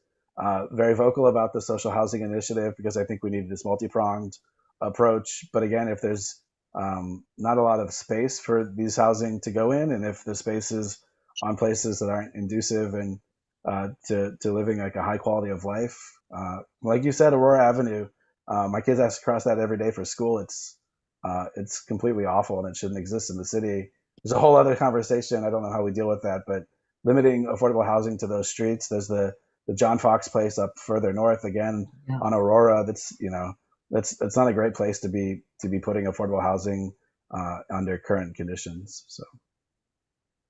very vocal about the social housing initiative, because I think we needed this multi-pronged approach. But again, if there's not a lot of space for these housing to go in, and if the space is on places that aren't conducive and to living like a high quality of life, like you said, Aurora Avenue, my kids have to cross that every day for school. It's completely awful, and it shouldn't exist in the city. There's a whole other conversation. I don't know how we deal with that, but limiting affordable housing to those streets. There's the John Fox place up further north again on Aurora. That's not a great place to be putting affordable housing under current conditions. So.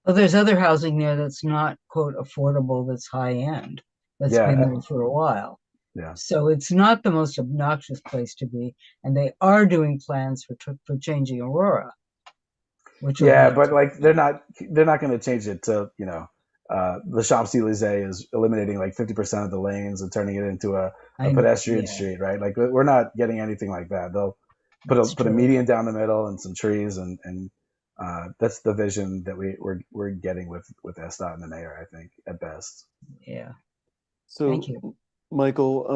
Well, there's other housing there that's not, quote, affordable, that's high end, that's been there for a while. Yeah. So it's not the most obnoxious place to be, and they are doing plans for changing Aurora. But like they're not going to change it to the Champs-Élysées is eliminating like 50% of the lanes and turning it into a pedestrian street, right? Like we're not getting anything like that. They'll put a median down the middle and some trees, and that's the vision that we're getting with SDOT and the mayor, I think, at best. Yeah. So, thank you, Michael.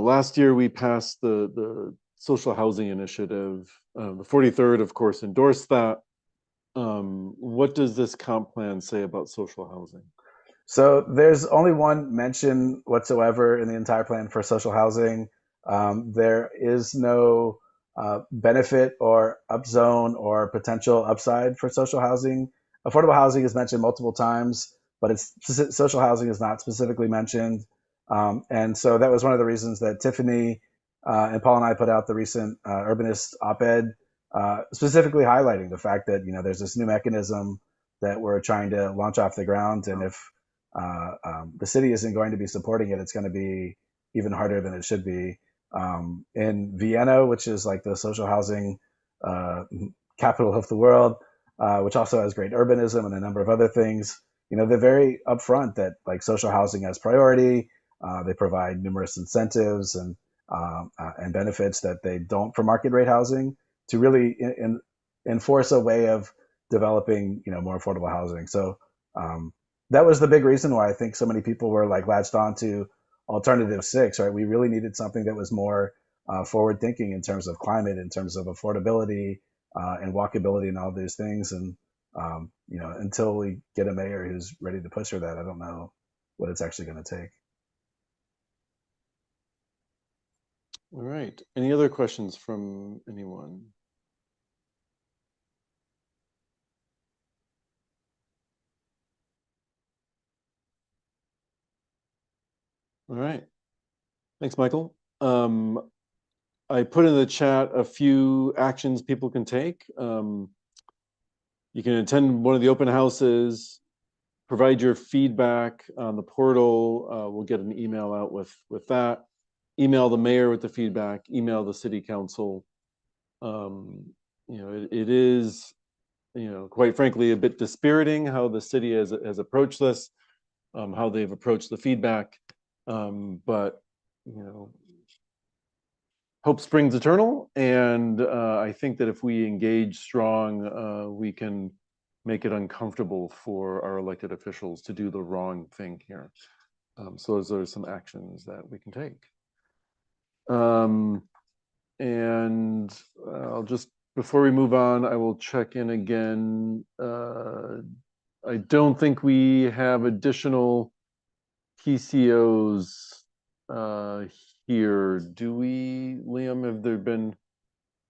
Last year we passed the social housing initiative. The 43rd, of course, endorsed that. What does this comp plan say about social housing? So there's only one mention whatsoever in the entire plan for social housing. There is no benefit or upzone or potential upside for social housing. Affordable housing is mentioned multiple times, but social housing is not specifically mentioned. And so that was one of the reasons that Tiffany and Paul and I put out the recent Urbanist op-ed, specifically highlighting the fact that, there's this new mechanism that we're trying to launch off the ground. And if the city isn't going to be supporting it, it's going to be even harder than it should be. In Vienna, which is like the social housing capital of the world, which also has great urbanism and a number of other things, they're very upfront that like social housing has priority. They provide numerous incentives and benefits that they don't for market rate housing to really enforce a way of developing, more affordable housing. So that was the big reason why I think so many people were like latched on to Alternative 6, right? We really needed something that was more forward thinking in terms of climate, in terms of affordability and walkability and all these things. And, until we get a mayor who's ready to push for that, I don't know what it's actually going to take. All right. Any other questions from anyone? All right. Thanks, Michael. I put in the chat a few actions people can take. You can attend one of the open houses, provide your feedback on the portal. We'll get an email out with that. Email the mayor with the feedback, email the city council. It is, quite frankly, a bit dispiriting how the city has approached this, how they've approached the feedback. But, hope springs eternal. And I think that if we engage strong, we can make it uncomfortable for our elected officials to do the wrong thing here. So those are some actions that we can take. And I'll just, before we move on, I will check in again. I don't think we have additional PCOs here. Do we, Liam? Have there been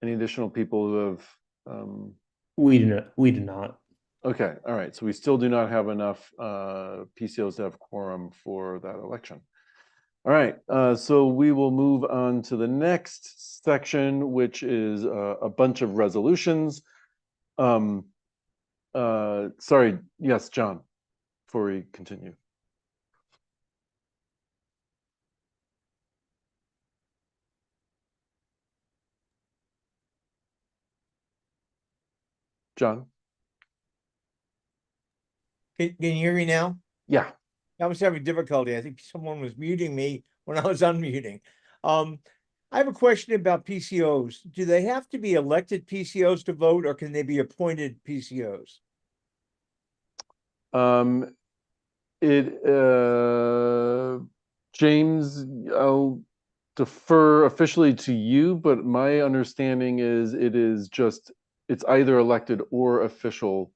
any additional people who have? We do not. Okay, all right. So we still do not have enough PCOs to have quorum for that election. All right, so we will move on to the next section, which is a bunch of resolutions. Sorry, yes, John, before we continue. John? Can you hear me now? Yeah. I was having difficulty. I think someone was muting me when I was unmuting. I have a question about PCOs. Do they have to be elected PCOs to vote, or can they be appointed PCOs? James, I'll defer officially to you, but my understanding is it's either elected or official.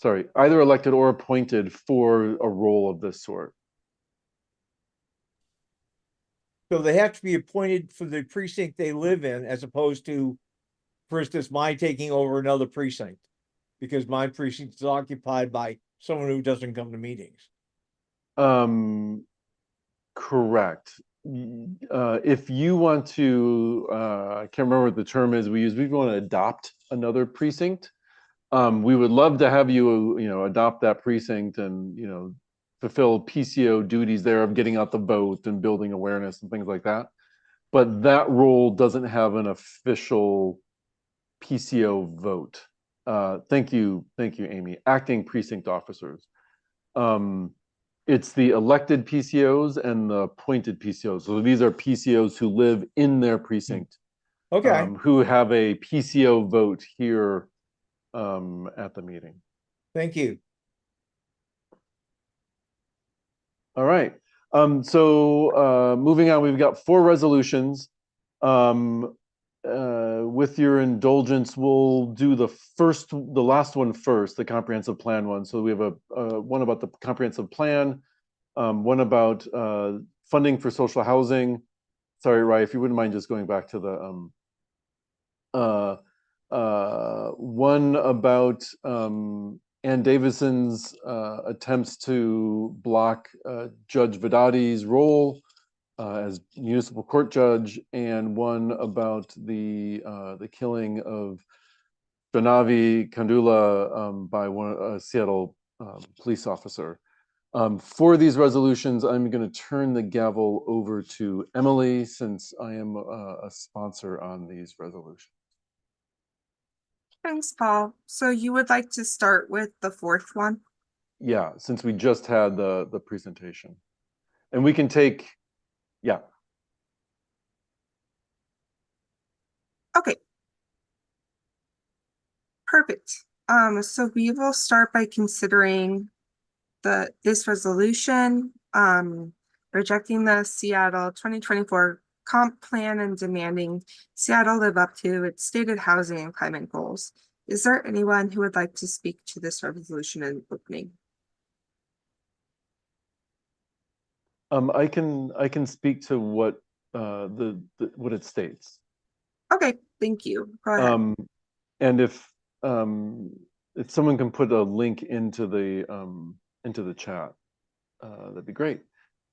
Sorry, either elected or appointed for a role of this sort. So they have to be appointed for the precinct they live in, as opposed to, for instance, my taking over another precinct, because my precinct is occupied by someone who doesn't come to meetings. Correct. If you want to, I can't remember what the term is we use, we want to adopt another precinct. We would love to have you, adopt that precinct and, fulfill PCO duties there of getting out the vote and building awareness and things like that. But that role doesn't have an official PCO vote. Thank you, Amy. Acting precinct officers. It's the elected PCOs and the appointed PCOs. So these are PCOs who live in their precinct. Okay. Who have a PCO vote here at the meeting. Thank you. All right. So moving on, we've got 4 resolutions. With your indulgence, we'll do the last one first, the comprehensive plan one. So we have a one about the comprehensive plan, one about funding for social housing. Sorry, Rai, if you wouldn't mind just going back to the one about Ann Davison's attempts to block Judge Vedati's role as municipal court judge, and one about the killing of Janavi Kandula by a Seattle police officer. For these resolutions, I'm going to turn the gavel over to Emily, since I am a sponsor on these resolutions. Thanks, Paul. So you would like to start with the fourth one? Yeah, since we just had the presentation. And we can take, yeah. Okay. Perfect. So we will start by considering this resolution, rejecting the Seattle 2024 comp plan and demanding Seattle live up to its stated housing and climate goals. Is there anyone who would like to speak to this resolution in opening? I can speak to what what it states. Okay, thank you. Go ahead. And if someone can put a link into the chat, that'd be great.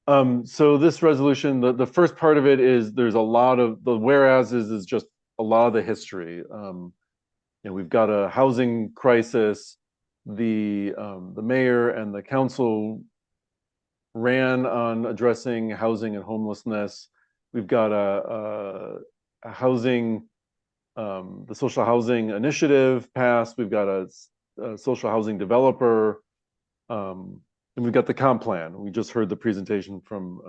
So this resolution, the first part of it is there's a lot of the whereases is just a lot of the history. We've got a housing crisis. The mayor and the council ran on addressing housing and homelessness. We've got a housing, the social housing initiative passed. We've got a social housing developer, and we've got the comp plan. We just heard the presentation from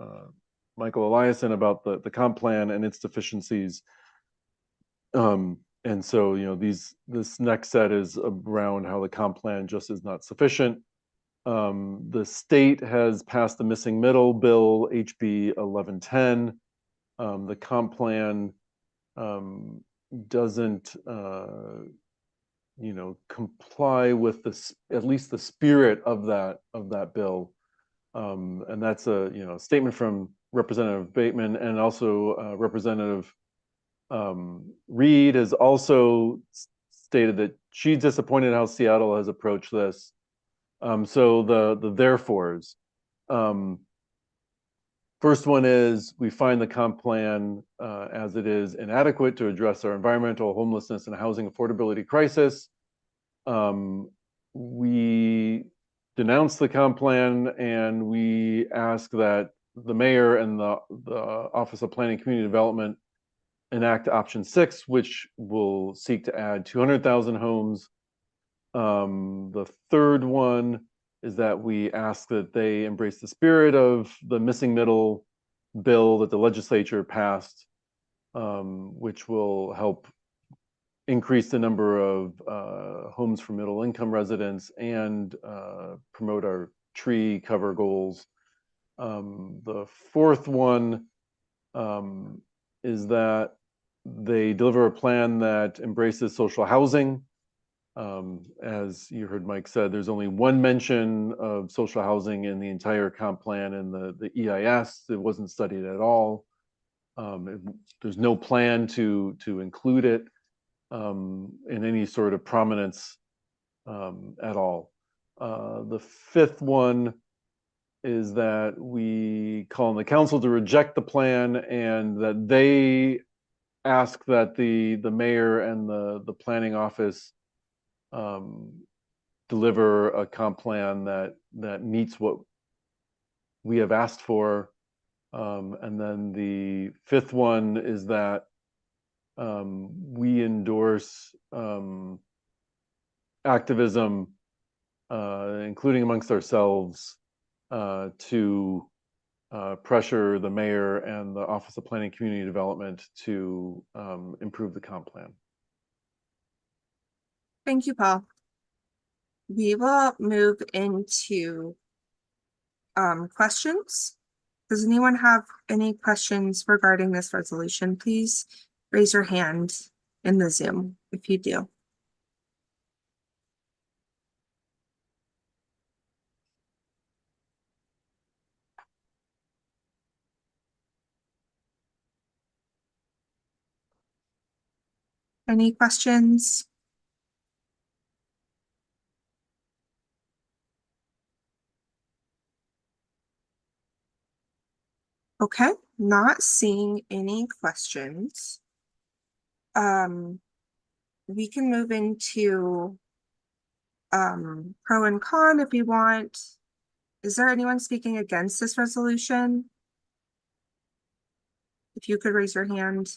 Michael Eliason about the comp plan and its deficiencies. And so, this next set is around how the comp plan just is not sufficient. The state has passed the missing middle bill, HB 1110. The comp plan doesn't, comply with at least the spirit of that bill. And that's a statement from Representative Bateman, and also Representative Reed has also stated that she's disappointed how Seattle has approached this. So the therefores. First one is we find the comp plan as it is inadequate to address our environmental, homelessness, and housing affordability crisis. We denounce the comp plan, and we ask that the mayor and the Office of Planning and Community Development enact option 6, which will seek to add 200,000 homes. The third one is that we ask that they embrace the spirit of the missing middle bill that the legislature passed, which will help increase the number of homes for middle income residents and promote our tree cover goals. The fourth one is that they deliver a plan that embraces social housing. As you heard Mike said, there's only one mention of social housing in the entire comp plan and the EIS. It wasn't studied at all. There's no plan to include it in any sort of prominence at all. The fifth one is that we call on the council to reject the plan, and that they ask that the mayor and the planning office deliver a comp plan that meets what we have asked for. And then the fifth one is that we endorse activism, including amongst ourselves, to pressure the mayor and the Office of Planning and Community Development to improve the comp plan. Thank you, Paul. We will move into questions. Does anyone have any questions regarding this resolution? Please raise your hand in the Zoom if you do. Any questions? Okay, not seeing any questions. We can move into pro and con if you want. Is there anyone speaking against this resolution? If you could raise your hand.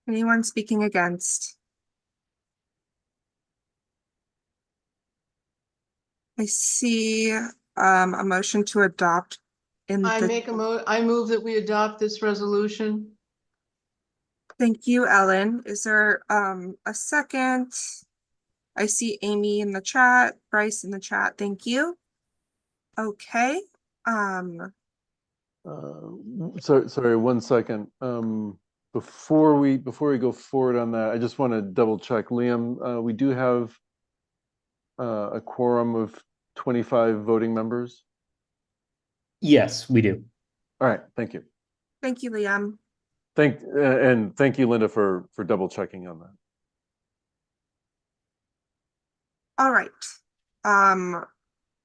Anyone speaking against? I see a motion to adopt in I the. I move that we adopt this resolution. Thank you, Ellen. Is there a second? I see Amy in the chat, Bryce in the chat. Thank you. Okay. Sorry, 1 second. Before we go forward on that, I just want to double check. Liam, we do have a quorum of 25 voting members. Yes, we do. All right, thank you. Thank you, Liam. And thank you, Linda, for double checking on that. All right.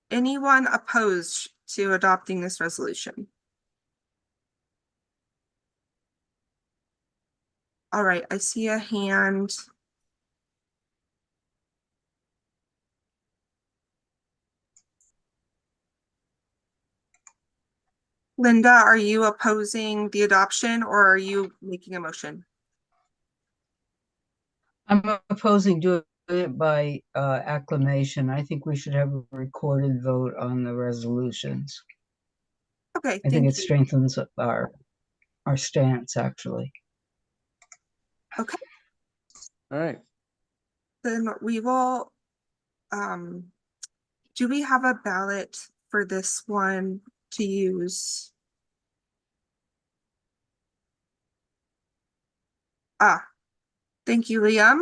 Anyone opposed to adopting this resolution? All right, I see a hand. Linda, are you opposing the adoption or are you making a motion? I'm opposing doing it by acclamation. I think we should have a recorded vote on the resolutions. Okay, I think it strengthens our stance, actually. Okay. All right. Then we will, do we have a ballot for this one to use? Thank you, Liam.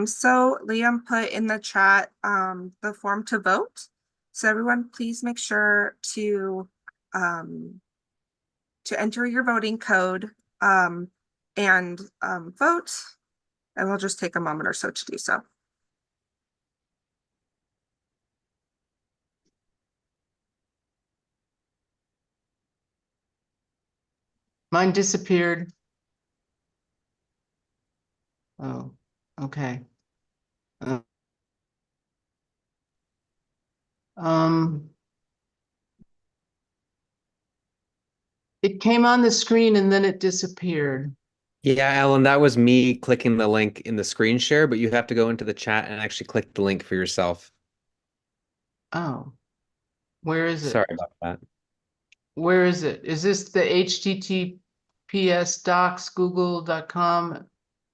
So Liam put in the chat the form to vote. So everyone, please make sure to enter your voting code and vote. And we'll just take a moment or so to do so. Mine disappeared. Oh, okay. It came on the screen and then it disappeared. Yeah, Ellen, that was me clicking the link in the screen share, but you have to go into the chat and actually click the link for yourself. Oh, where is it? Sorry about that. Where is it? Is this the HTTPS docs google.com?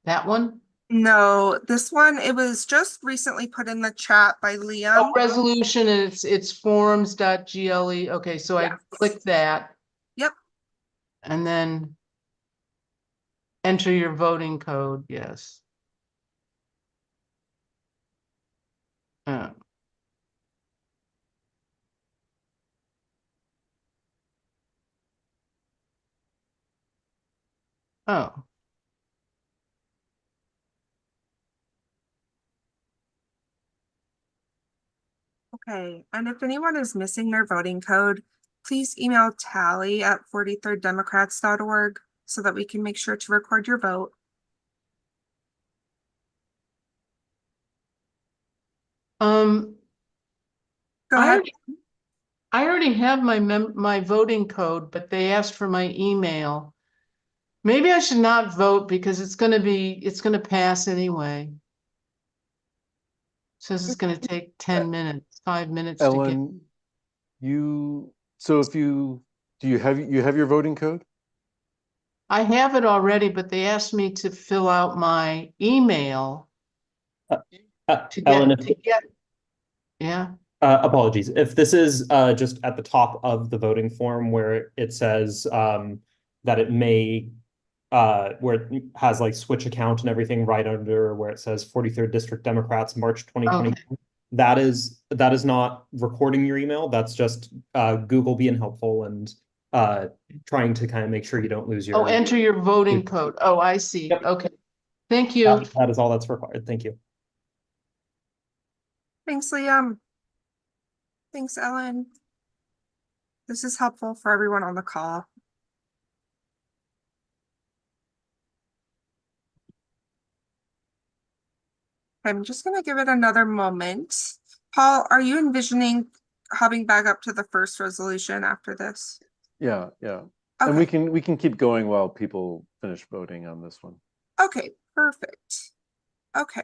That one? No, this one, it was just recently put in the chat by Liam. Oh, resolution, and it's forums.gle. Okay, so I click that. Yep. And then enter your voting code. Yes. Oh. Okay, and if anyone is missing their voting code, please email tally@43rddemocrats.org so that we can make sure to record your vote. Go ahead. I already have my voting code, but they asked for my email. Maybe I should not vote because it's going to pass anyway. Says it's going to take 10 minutes, 5 minutes Ellen, do you have your voting code? I have it already, but they asked me to fill out my email Ellen, yeah. Apologies. If this is just at the top of the voting form where it says that it may, where it has like switch account and everything right under where it says 43rd District Democrats, March 2020. Okay. that is not recording your email. That's just Google being helpful and trying to kind of make sure you don't lose your. Oh, enter your voting code. Oh, I see. Yep. Okay. Thank you. That is all that's required. Thank you. Thanks, Liam. Thanks, Ellen. This is helpful for everyone on the call. I'm just going to give it another moment. Paul, are you envisioning hopping back up to the first resolution after this? Yeah. Okay. And we can keep going while people finish voting on this one. Okay, perfect. Okay.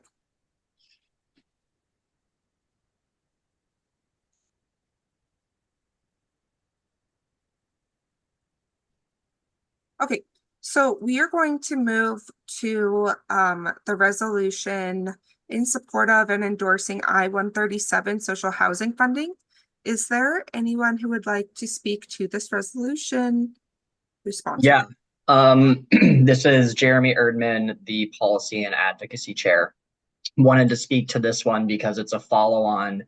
Okay, so we are going to move to the resolution in support of and endorsing I-137 social housing funding. Is there anyone who would like to speak to this resolution? Yeah, this is Jeremy Erdman, the Policy and Advocacy Chair. Wanted to speak to this one because it's a follow-on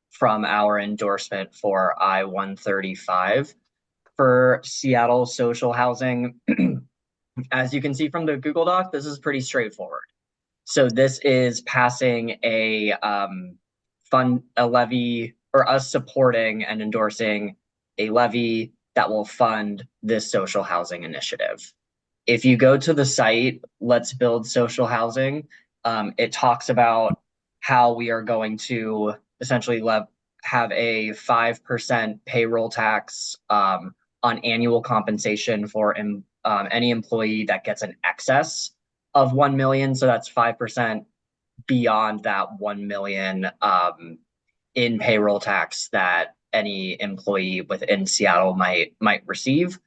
from our endorsement for I-135 for Seattle social housing. As you can see from the Google Doc, this is pretty straightforward. So this is passing a levy, or us supporting and endorsing a levy that will fund this social housing initiative. If you go to the site, Let's Build Social Housing, it talks about how we are going to essentially have a 5% payroll tax on annual compensation for any employee that gets an excess of 1 million. So that's 5% beyond that 1 million in payroll tax that any employee within Seattle might receive.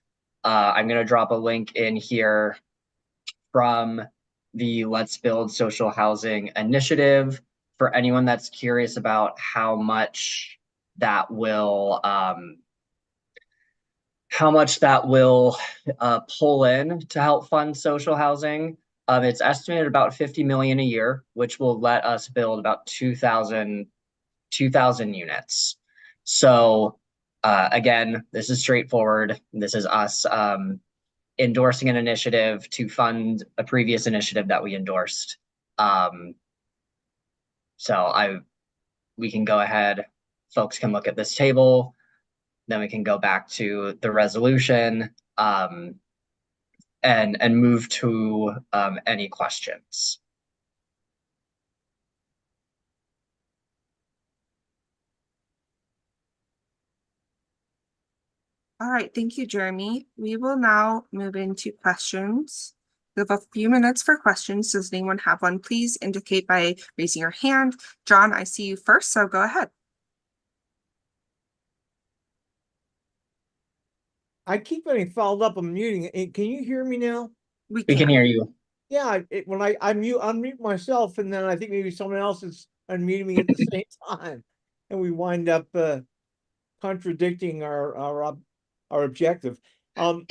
I'm going to drop a link in here from the Let's Build Social Housing initiative for anyone that's curious about how much that will pull in to help fund social housing. It's estimated about 50 million a year, which will let us build about 2,000 units. So again, this is straightforward. This is us endorsing an initiative to fund a previous initiative that we endorsed. We can go ahead, folks can look at this table, then we can go back to the resolution and move to any questions. All right, thank you, Jeremy. We will now move into questions. We have a few minutes for questions. Does anyone have one? Please indicate by raising your hand. John, I see you first, so go ahead. I keep getting fouled up. I'm muting. Can you hear me now? We can hear you. Yeah, when I unmute myself, and then I think maybe someone else is unmuting me at the same time, and we wind up contradicting our objective. One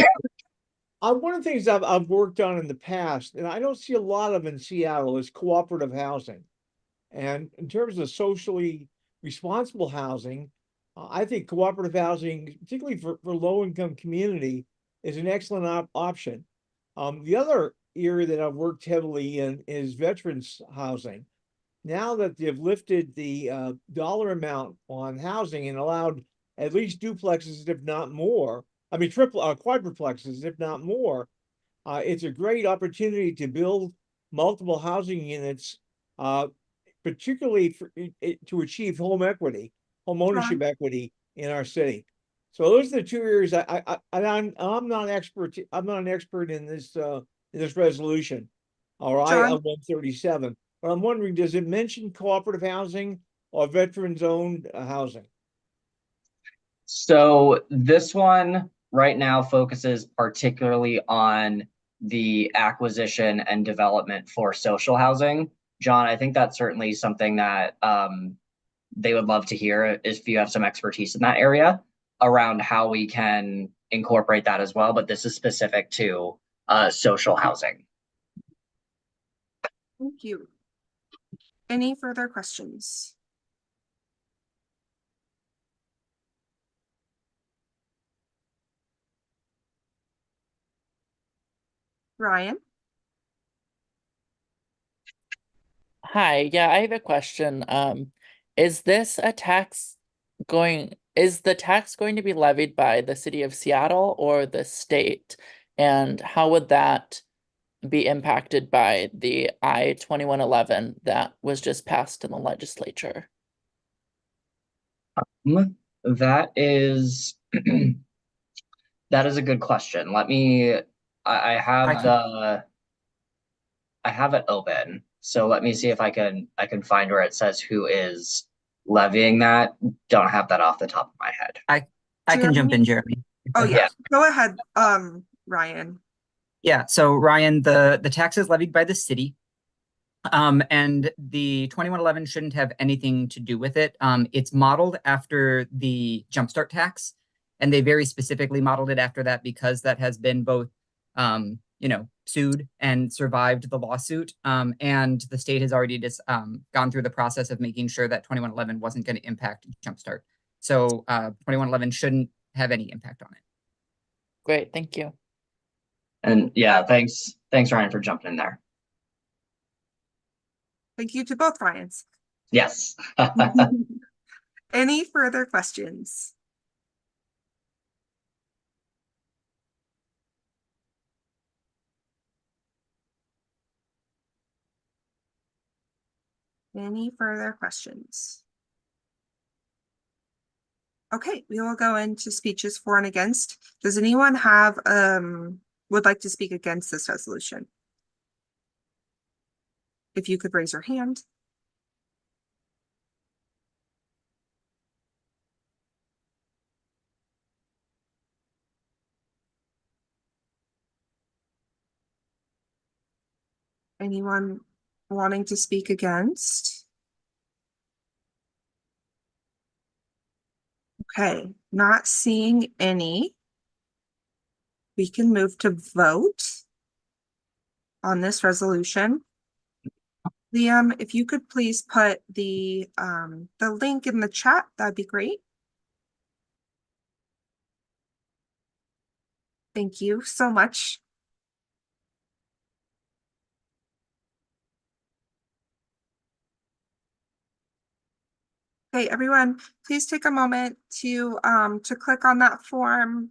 of the things I've worked on in the past, and I don't see a lot of in Seattle, is cooperative housing. And in terms of socially responsible housing, I think cooperative housing, particularly for low-income community, is an excellent option. The other area that I've worked heavily in is veterans housing. Now that they've lifted the dollar amount on housing and allowed at least duplexes, if not more, I mean quadruplexes, if not more, it's a great opportunity to build multiple housing units, particularly to achieve home ownership equity in our city. So those are the two areas I'm not an expert in this resolution, or I-137. But I'm wondering, does it mention cooperative housing or veterans-owned housing? So this one right now focuses particularly on the acquisition and development for social housing. John, I think that's certainly something that they would love to hear if you have some expertise in that area around how we can incorporate that as well. But this is specific to social housing. Thank you. Any further questions? Ryan? Hi, yeah, I have a question. Is this a tax is the tax going to be levied by the city of Seattle or the state? And how would that be impacted by the I-2111 that was just passed in the legislature? That is that is a good question. Let me I have it open. So let me see if I can find where it says who is levying that. Don't have that off the top of my head. I can jump in, Jeremy. Oh yeah, go ahead, Ryan. Yeah, so Ryan, the tax is levied by the city. And the 2111 shouldn't have anything to do with it. It's modeled after the jumpstart tax, and they very specifically modeled it after that because that has been both, sued and survived the lawsuit. And the state has already just gone through the process of making sure that 2111 wasn't going to impact jumpstart. So 2111 shouldn't have any impact on it. Great, thank you. And yeah, thanks Ryan for jumping in there. Thank you to both Ryans. Yes. Any further questions? Any further questions? Okay, we will go into speeches for and against. Does anyone have would like to speak against this resolution? If you could raise your hand. Anyone wanting to speak against? Okay, not seeing any. We can move to vote on this resolution. Liam, if you could please put the link in the chat, that'd be great. Thank you so much. Okay, everyone, please take a moment to click on that form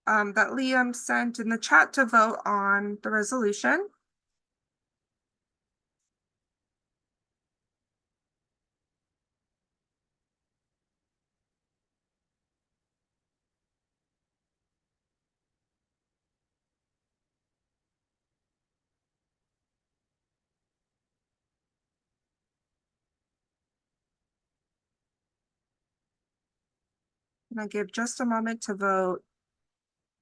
that Liam sent in the chat to vote on the resolution. I'm gonna give just a moment to vote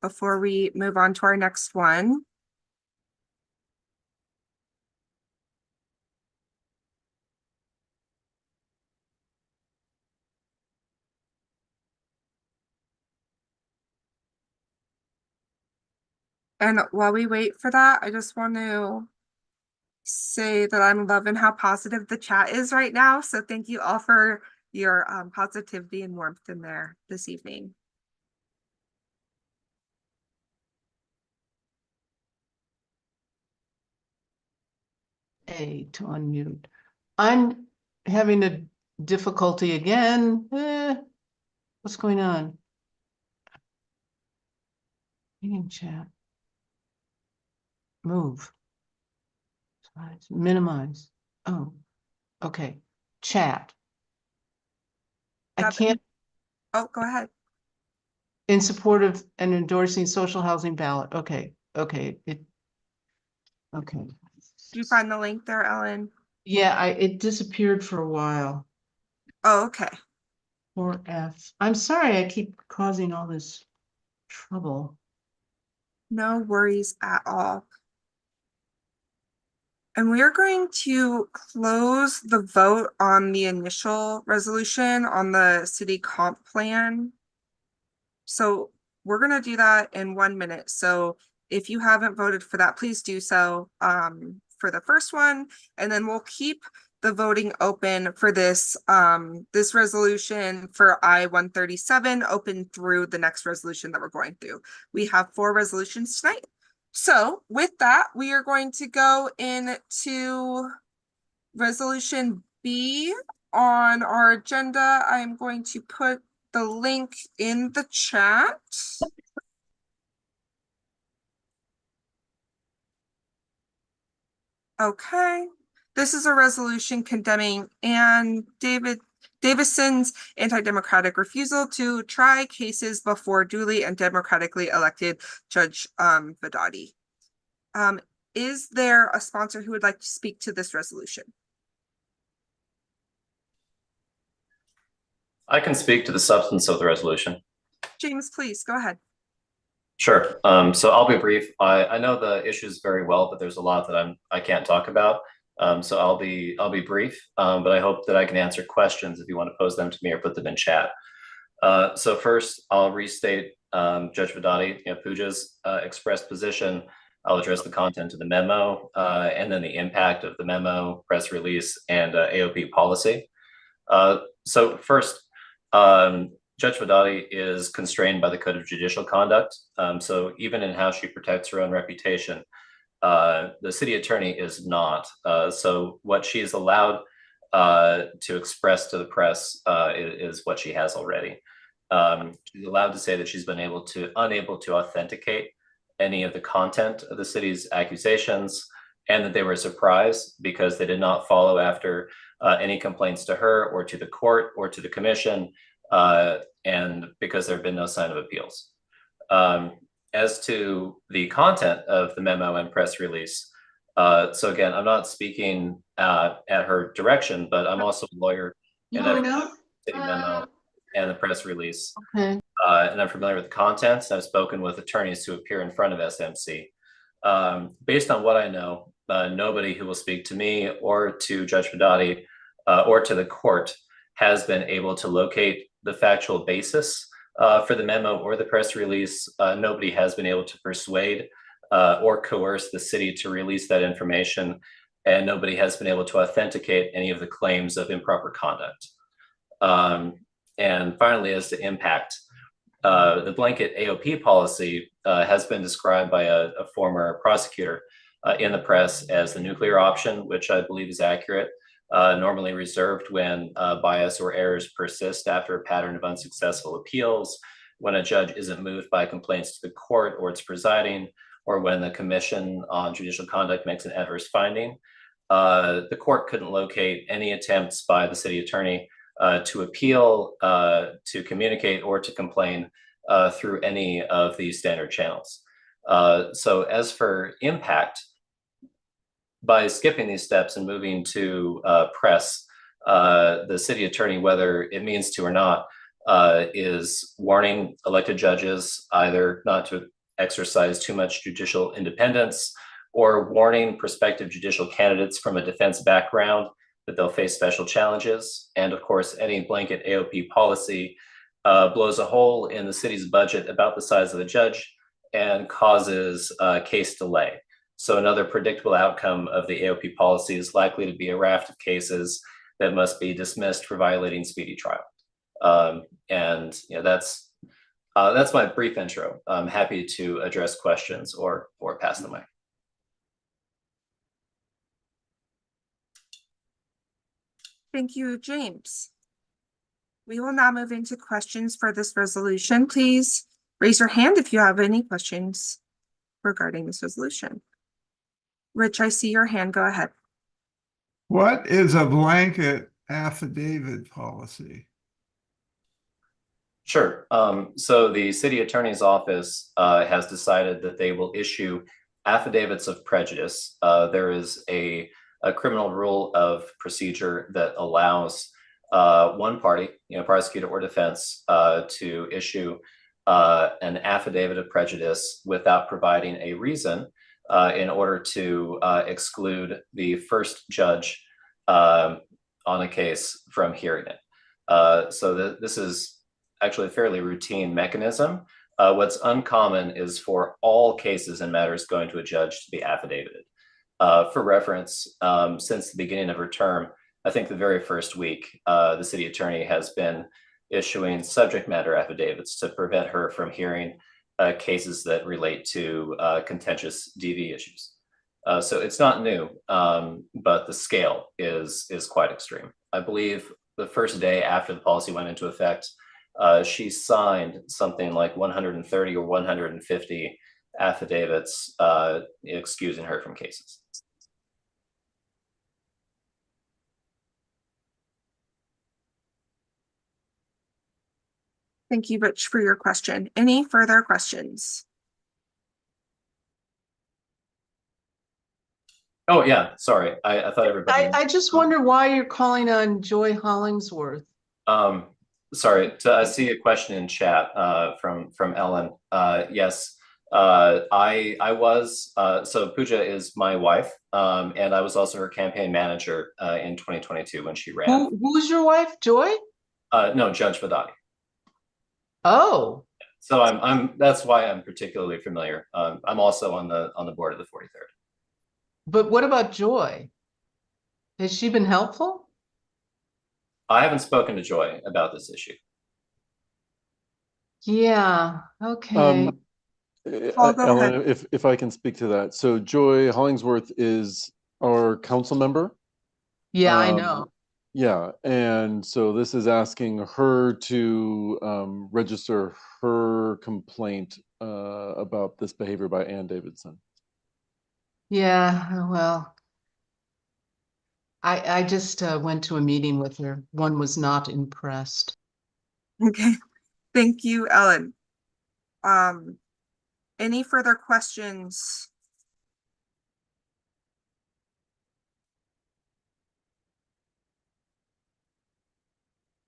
before we move on to our next one. And while we wait for that, I just want to say that I'm loving how positive the chat is right now. So thank you all for your positivity and warmth in there this evening. A to unmute. I'm having a difficulty again. What's going on? Meeting chat. Move. Slides. Minimize. Oh, okay. Chat. I can't. Oh, go ahead. In support of and endorsing social housing ballot. Okay. Okay. Okay. Did you find the link there, Ellen? Yeah, it disappeared for a while. Oh, okay. 4F. I'm sorry I keep causing all this trouble. No worries at all. And we are going to close the vote on the initial resolution on the city comp plan. So we're going to do that in 1 minute. So if you haven't voted for that, please do so for the first one. And then we'll keep the voting open for this this resolution for I-137 open through the next resolution that we're going through. We have 4 resolutions tonight. So with that, we are going to go into resolution B on our agenda. I'm going to put the link in the chat. Okay, this is a resolution condemning Ann Davison's anti-democratic refusal to try cases before duly and democratically elected Judge Vedati. Is there a sponsor who would like to speak to this resolution? I can speak to the substance of the resolution. James, please go ahead. Sure. So I'll be brief. I know the issues very well, but there's a lot that I can't talk about. So I'll be brief, but I hope that I can answer questions if you want to pose them to me or put them in chat. So first, I'll restate Judge Vedati, Pooja's expressed position. I'll address the content of the memo and then the impact of the memo, press release, and AOP policy. So first, Judge Vedati is constrained by the Code of Judicial Conduct. So even in how she protects her own reputation, the city attorney is not. So what she is allowed to express to the press is what she has already. She's allowed to say that she's been unable to authenticate any of the content of the city's accusations, and that they were a surprise because they did not follow after any complaints to her or to the court or to the commission, and because there have been no sign of appeals. As to the content of the memo and press release, so again, I'm not speaking at her direction, but I'm also a lawyer and I've read the city memo and the press release. Okay. And I'm familiar with the contents. I've spoken with attorneys who appear in front of SMC. Based on what I know, nobody who will speak to me or to Judge Vedati or to the court has been able to locate the factual basis for the memo or the press release. Nobody has been able to persuade or coerce the city to release that information, and nobody has been able to authenticate any of the claims of improper conduct. And finally, as to impact, the blanket AOP policy has been described by a former prosecutor in the press as the nuclear option, which I believe is accurate. Normally reserved when bias or errors persist after a pattern of unsuccessful appeals, when a judge isn't moved by complaints to the court or its presiding, or when the Commission on Judicial Conduct makes an adverse finding. The court couldn't locate any attempts by the city attorney to appeal, to communicate, or to complain through any of these standard channels. So as for impact, by skipping these steps and moving to press, the city attorney, whether it means to or not, is warning elected judges either not to exercise too much judicial independence, or warning prospective judicial candidates from a defense background that they'll face special challenges. And of course, any blanket AOP policy blows a hole in the city's budget about the size of the judge and causes case delay. So another predictable outcome of the AOP policy is likely to be a raft of cases that must be dismissed for violating speedy trial. And that's my brief intro. I'm happy to address questions or pass the mic. Thank you, James. We will now move into questions for this resolution. Please raise your hand if you have any questions regarding this resolution. Rich, I see your hand. Go ahead. What is a blanket affidavit policy? Sure. So the city attorney's office has decided that they will issue affidavits of prejudice. There is a criminal rule of procedure that allows one party, prosecutor or defense, to issue an affidavit of prejudice without providing a reason in order to exclude the first judge on a case from hearing it. So this is actually a fairly routine mechanism. What's uncommon is for all cases and matters going to a judge to be affidavitted. For reference, since the beginning of her term, I think the very first week, the city attorney has been issuing subject matter affidavits to prevent her from hearing cases that relate to contentious DV issues. So it's not new, but the scale is quite extreme. I believe the first day after the policy went into effect, she signed something like 130 or 150 affidavits excusing her from cases. Thank you, Rich, for your question. Any further questions? Oh yeah, sorry. I thought everybody. I just wonder why you're calling on Joy Hollingsworth. Sorry, I see a question in chat from Ellen. Yes, I was so Pooja is my wife, and I was also her campaign manager in 2022 when she ran. Who's your wife, Joy? No, Judge Vadati. Oh. So that's why I'm particularly familiar. I'm also on the board of the 43rd. But what about Joy? Has she been helpful? I haven't spoken to Joy about this issue. Yeah, okay. Ellen, if I can speak to that. So Joy Hollingsworth is our council member. Yeah, I know. Yeah, and so this is asking her to register her complaint about this behavior by Ann Davidson. Yeah, well, I just went to a meeting with her. One was not impressed. Okay, thank you, Ellen. Any further questions?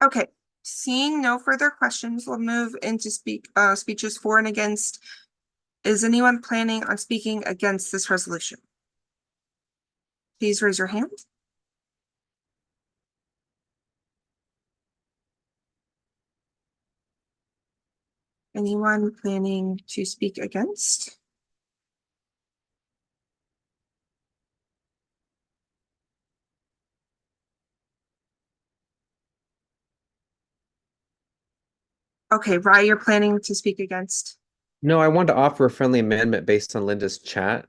Okay, seeing no further questions, we'll move into speeches for and against. Is anyone planning on speaking against this resolution? Please raise your hand. Anyone planning to speak against? Okay, Rye, you're planning to speak against? No, I wanted to offer a friendly amendment based on Linda's chat.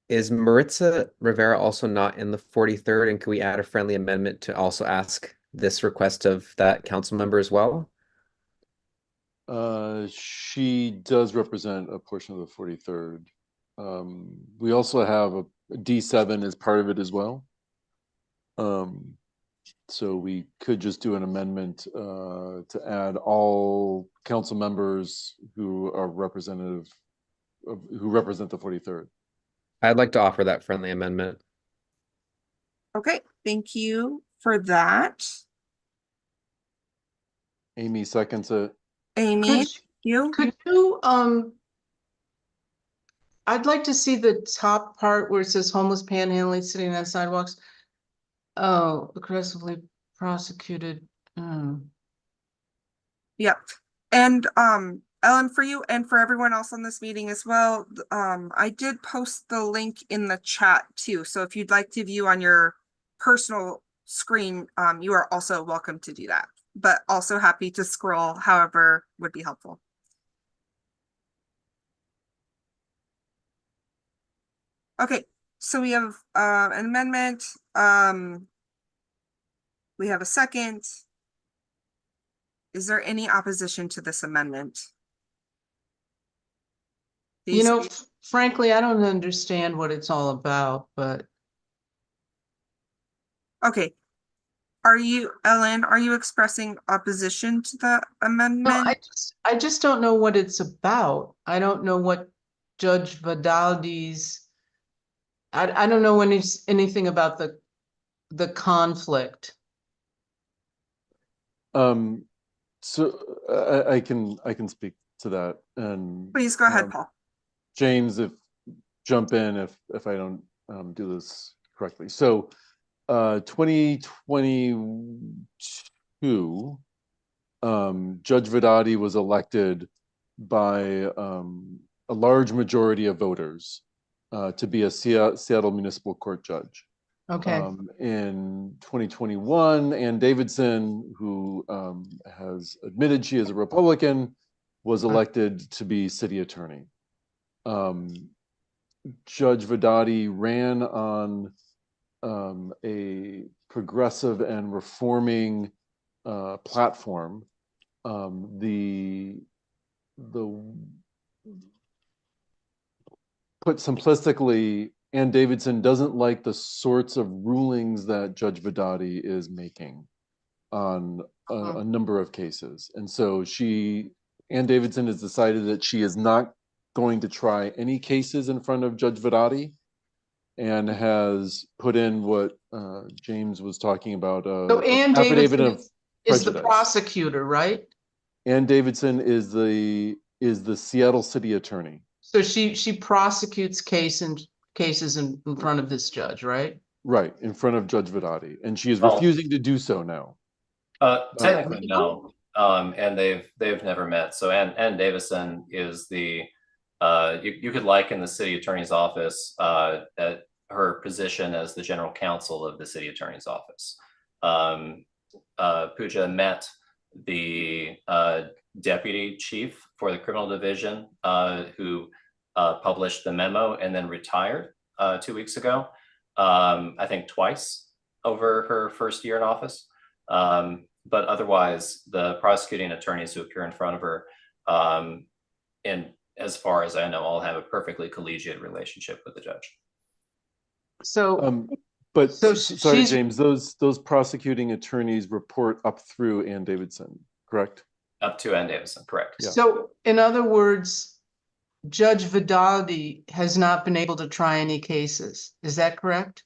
Is Maritza Rivera also not in the 43rd? And can we add a friendly amendment to also ask this request of that council member as well? She does represent a portion of the 43rd. We also have a D7 as part of it as well. So we could just do an amendment to add all council members who are representative of, who represent the 43rd. I'd like to offer that friendly amendment. Okay, thank you for that. Amy seconds it. Amy, you? Could you, I'd like to see the top part where it says homeless panhandling sitting on sidewalks. Oh, aggressively prosecuted. Yep. And Ellen, for you and for everyone else on this meeting as well, I did post the link in the chat too. So if you'd like to view on your personal screen, you are also welcome to do that, but also happy to scroll however would be helpful. Okay, so we have an amendment. We have a second. Is there any opposition to this amendment? You know, frankly, I don't understand what it's all about, but. Okay. Are you, Ellen, are you expressing opposition to the amendment? No, I just don't know what it's about. I don't know what Judge Vidaldi's, I don't know anything about the conflict. So I can speak to that, and please go ahead, Paul. James, jump in if I don't do this correctly. So 2022, Judge Vidati was elected by a large majority of voters to be a Seattle Municipal Court judge. Okay. In 2021, Ann Davidson, who has admitted she is a Republican, was elected to be city attorney. Judge Vedati ran on a progressive and reforming platform. Put simplistically, Ann Davidson doesn't like the sorts of rulings that Judge Vedati is making on a number of cases. And so Ann Davidson has decided that she is not going to try any cases in front of Judge Vedati, and has put in what James was talking about. So Ann affidavit Davidson of is the prejudice. prosecutor, right? Ann Davidson is the Seattle city attorney. So she prosecutes cases in front of this judge, right? Right, in front of Judge Vedati, and she is Well, refusing to do so now. Technically, no. And they've never met. So Ann Davidson is the you could liken the city attorney's office at her position as the general counsel of the city attorney's office. Pooja met the deputy chief for the criminal division who published the memo and then retired 2 weeks ago, I think twice over her first year in office. But otherwise, the prosecuting attorneys who appear in front of her, and as far as I know, all have a perfectly collegiate relationship with the judge. So, sorry, James, those prosecuting attorneys report up through Ann Davidson, correct? Up to Ann Davidson, correct. Yeah. So in other words, Judge Vedati has not been able to try any cases. Is that correct?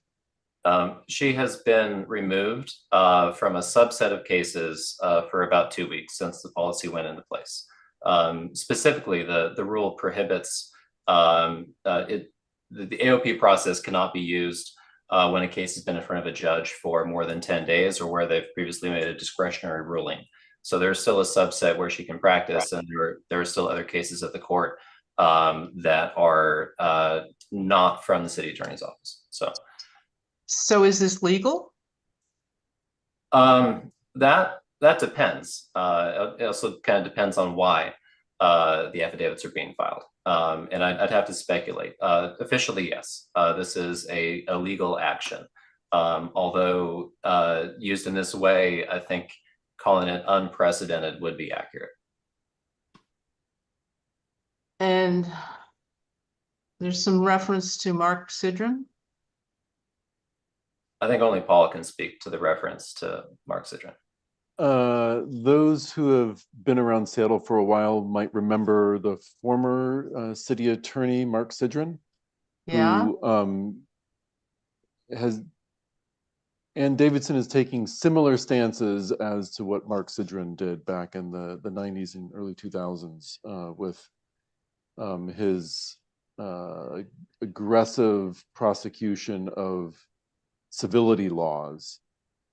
She has been removed from a subset of cases for about 2 weeks since the policy went into place. Specifically, the rule prohibits the AOP process cannot be used when a case has been in front of a judge for more than 10 days or where they've previously made a discretionary ruling. So there's still a subset where she can practice, and there are still other cases at the court that are not from the city attorney's office. So is this legal? That depends. It also kind of depends on why the affidavits are being filed. And I'd have to speculate. Officially, yes, this is a legal action. Although used in this way, I think calling it unprecedented would be accurate. And there's some reference to Mark Sidran. I think only Paul can speak to the reference to Mark Sidran. Those who have been around Seattle for a while might remember the former city attorney, Mark Sidran, who Ann Davidson is taking similar stances as to what Mark Sidran did back in the 90s and early 2000s with his aggressive prosecution of civility laws.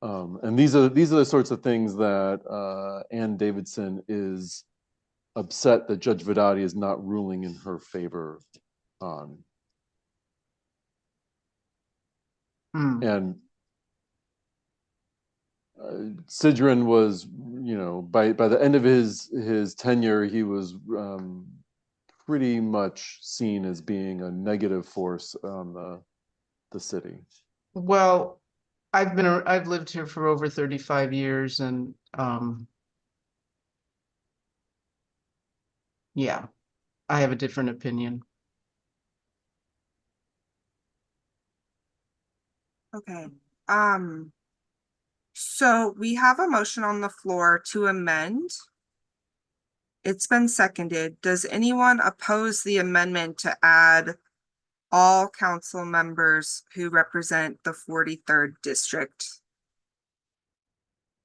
And these are the sorts of things that Ann Davidson is upset that Judge Vedati is not ruling in her favor on. And Sidran was, by the end of his tenure, he was pretty much seen as being a negative force on the city. Well, I've lived here for over 35 years, and yeah, I have a different opinion. Okay. So we have a motion on the floor to amend. It's been seconded. Does anyone oppose the amendment to add all council members who represent the 43rd district?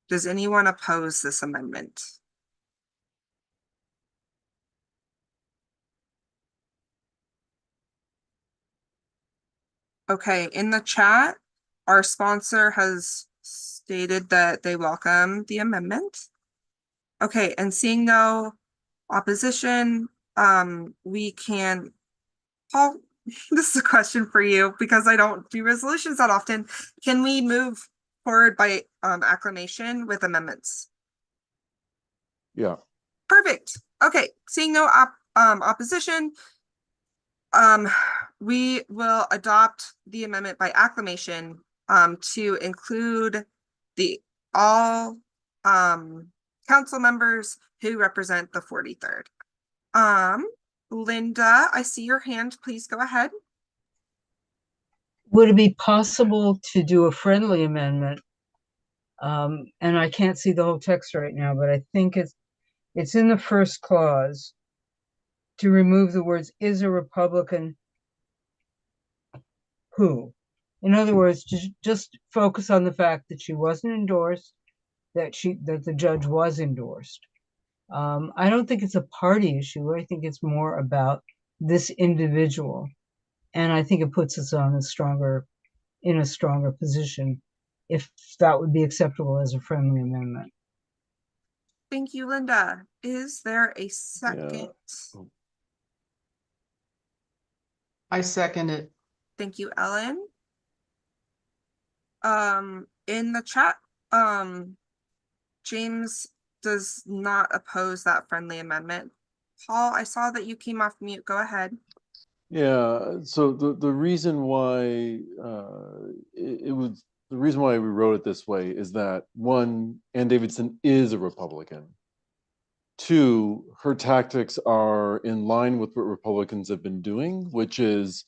Does anyone oppose this amendment? Okay, in the chat, our sponsor has stated that they welcome the amendment. Okay, and seeing no opposition, we can, Paul, this is a question for you because I don't do resolutions that often. Can we move forward by acclamation with amendments? Yeah. Perfect. Okay, seeing no opposition, we will adopt the amendment by acclamation to include the all council members who represent the 43rd. Linda, I see your hand. Please go ahead. Would it be possible to do a friendly amendment? And I can't see the whole text right now, but I think it's in the first clause to remove the words "is a Republican who." In other words, just focus on the fact that she wasn't endorsed, that the judge was endorsed. I don't think it's a party issue. I think it's more about this individual. And I think it puts us in a stronger position if that would be acceptable as a friendly amendment. Thank you, Linda. Is there a second? I second it. Thank you, Ellen. In the chat, James does not oppose that friendly amendment. Paul, I saw that you came off mute. Go ahead. Yeah, so the reason why the reason why we wrote it this way is that, one, Ann Davidson is a Republican. Two, her tactics are in line with what Republicans have been doing, which is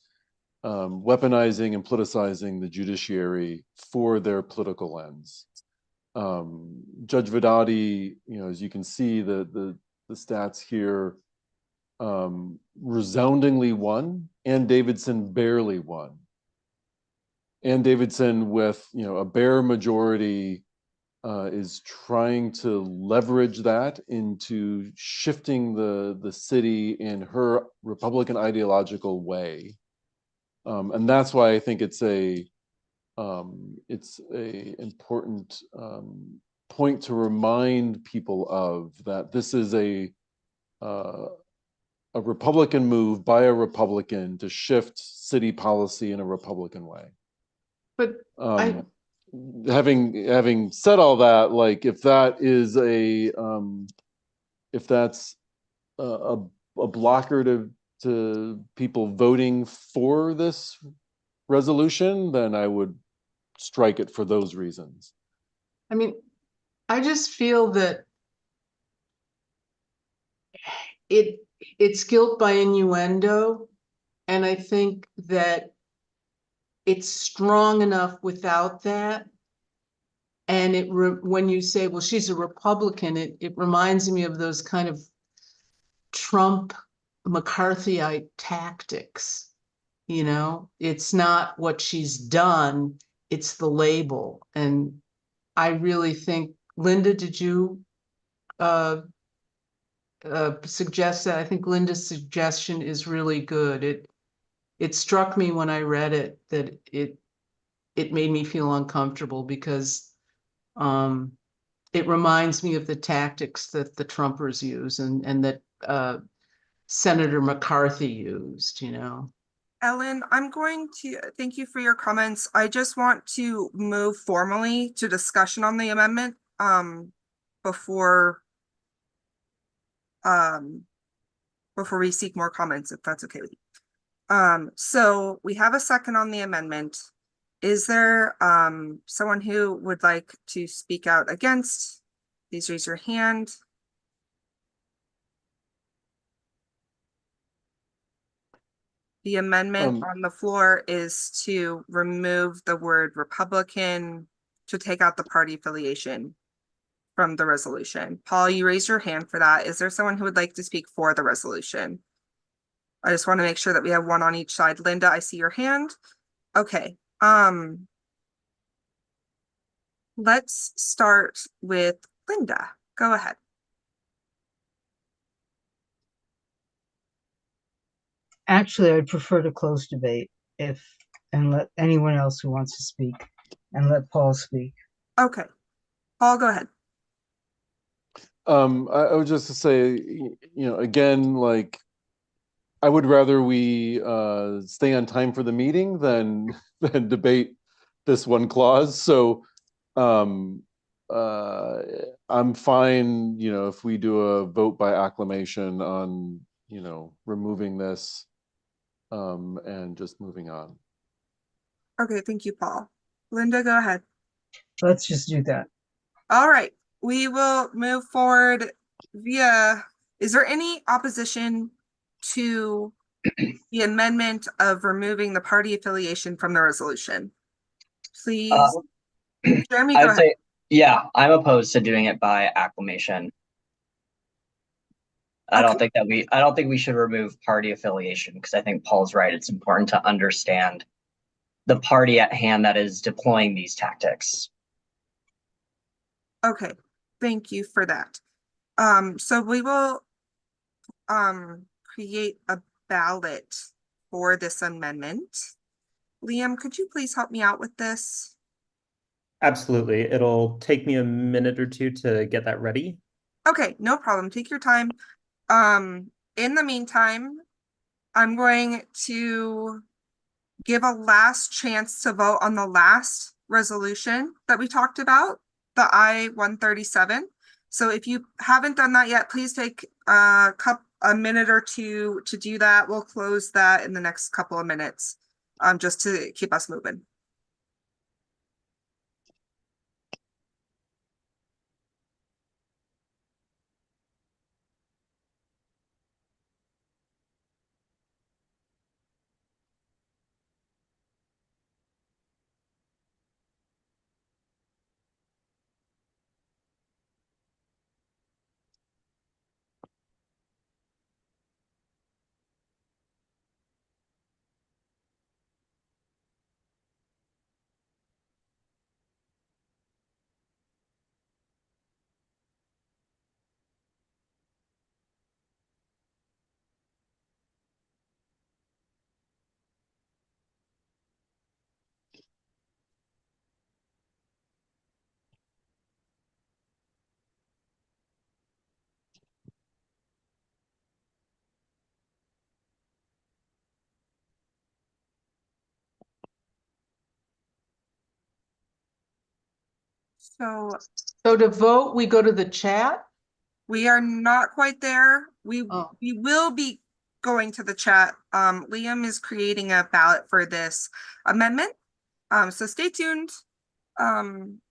weaponizing and politicizing the judiciary for their political lens. Judge Vedati, as you can see, the stats here, resoundingly won. Ann Davidson barely won. Ann Davidson, with a bare majority, is trying to leverage that into shifting the city in her Republican ideological way, and that's why I think it's a important point to remind people of, that this is a Republican move by a Republican to shift city policy in a Republican way. But having said all that, like, if that is if that's a blocker to people voting for this resolution, then I would strike it for those reasons. I mean, I just feel that it's guilt by innuendo, and I think that it's strong enough without that. And when you say, well, she's a Republican, it reminds me of those kind of Trump McCarthyite tactics. It's not what she's done, it's the label. And I really think, Linda, did you suggest that? I think Linda's suggestion is really good. It struck me when I read it that it made me feel uncomfortable, because it reminds me of the tactics that the Trumpers use and that Senator McCarthy used, Ellen, I'm going to thank you for your comments. I just want to move formally to discussion on the amendment before we seek more comments, if that's okay with you. So we have a second on the amendment. Is there someone who would like to speak out against? Please raise your hand. The amendment on the floor is to remove the word Republican, to take out the party affiliation from the resolution. Paul, you raised your hand for that. Is there someone who would like to speak for the resolution? I just want to make sure that we have one on each side. Linda, I see your hand. Okay. Let's start with Linda. Go ahead. Actually, I'd prefer to close debate and let anyone else who wants to speak, and let Paul speak. Okay. Paul, go ahead. I would just say, again, like, I would rather we stay on time for the meeting than debate this one clause. So I'm fine, if we do a vote by acclamation on, removing this, and just moving on. Okay, thank you, Paul. Linda, go ahead. Let's just do that. All right, we will move forward is there any opposition to the amendment of removing the party affiliation from the resolution? Please, Jeremy, I go would ahead. say, yeah, I'm opposed to doing it by acclamation. I don't think we should remove party affiliation, because I think Paul's right. It's important to understand the party at hand that is deploying these tactics. Okay, thank you for that. So we will create a ballot for this amendment. Liam, could you please help me out with this? Absolutely. It'll take me a minute or two to get that ready. Okay, no problem. Take your time. In the meantime, I'm going to give a last chance to vote on the last resolution that we talked about, the I-137. So if you haven't done that yet, please take a minute or two to do that. We'll close that in the next couple of minutes, just to keep us moving. So to vote, we go to the chat? We are not quite there. We will be going to the chat. Liam is creating a ballot for this amendment. So stay tuned.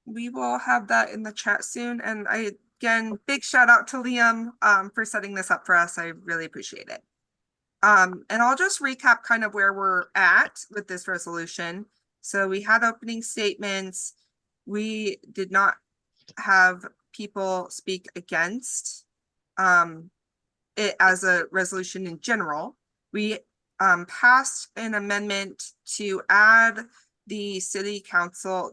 We will have that in the chat soon. And again, big shout out to Liam for setting this up for us. I really appreciate it. And I'll just recap kind of where we're at with this resolution. So we had opening statements. We did not have people speak against it as a resolution in general. We passed an amendment to add the city council,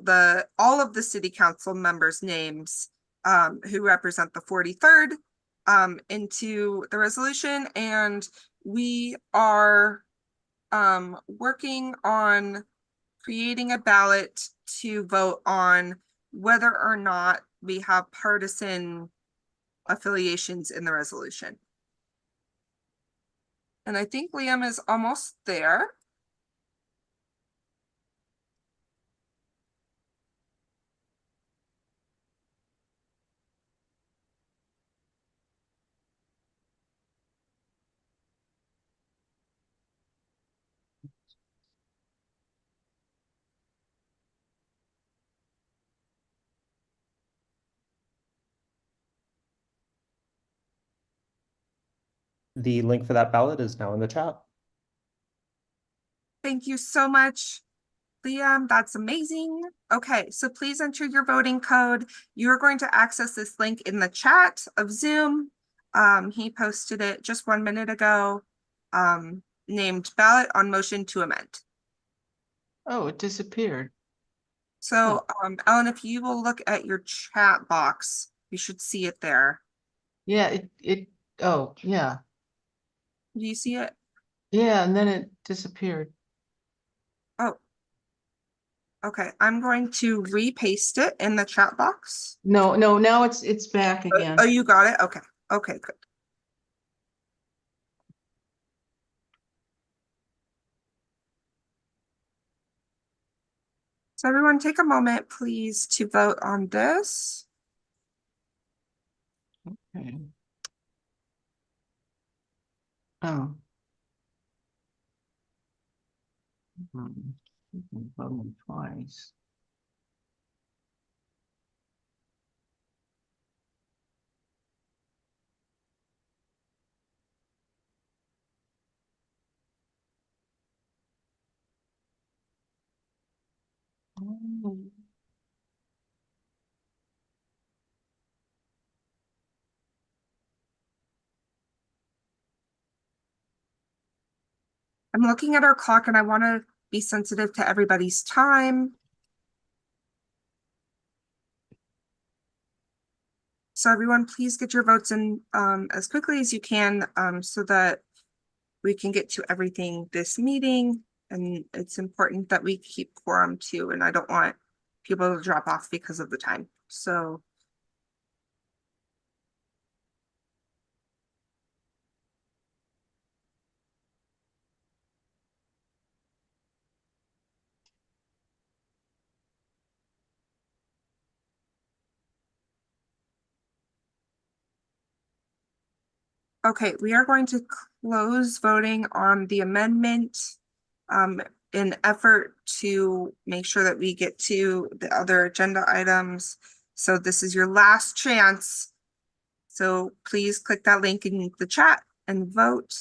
all of the city council members' names who represent the 43rd into the resolution, and we are working on creating a ballot to vote on whether or not we have partisan affiliations in the resolution. And I think Liam is almost there. The link for that ballot is now in the chat. Thank you so much, Liam. That's amazing. Okay, so please enter your voting code. You're going to access this link in the chat of Zoom. He posted it just 1 minute ago, named ballot on motion to amend. Oh, it disappeared. So, Ellen, if you will look at your chat box, you should see it there. Yeah, oh, yeah. Do you see it? Yeah, and then it disappeared. Oh. Okay, I'm going to repaste it in the chat box. No, now it's back again. Oh, you got it? Okay. Okay, good. So everyone take a moment, please, to vote on this. Okay. Oh. Voting twice. I'm looking at our clock and I want to be sensitive to everybody's time. So everyone, please get your votes in as quickly as you can so that we can get to everything this meeting. And it's important that we keep quorum too. And I don't want people to drop off because of the time. So okay, we are going to close voting on the amendment in effort to make sure that we get to the other agenda items. So this is your last chance. So please click that link in the chat and vote.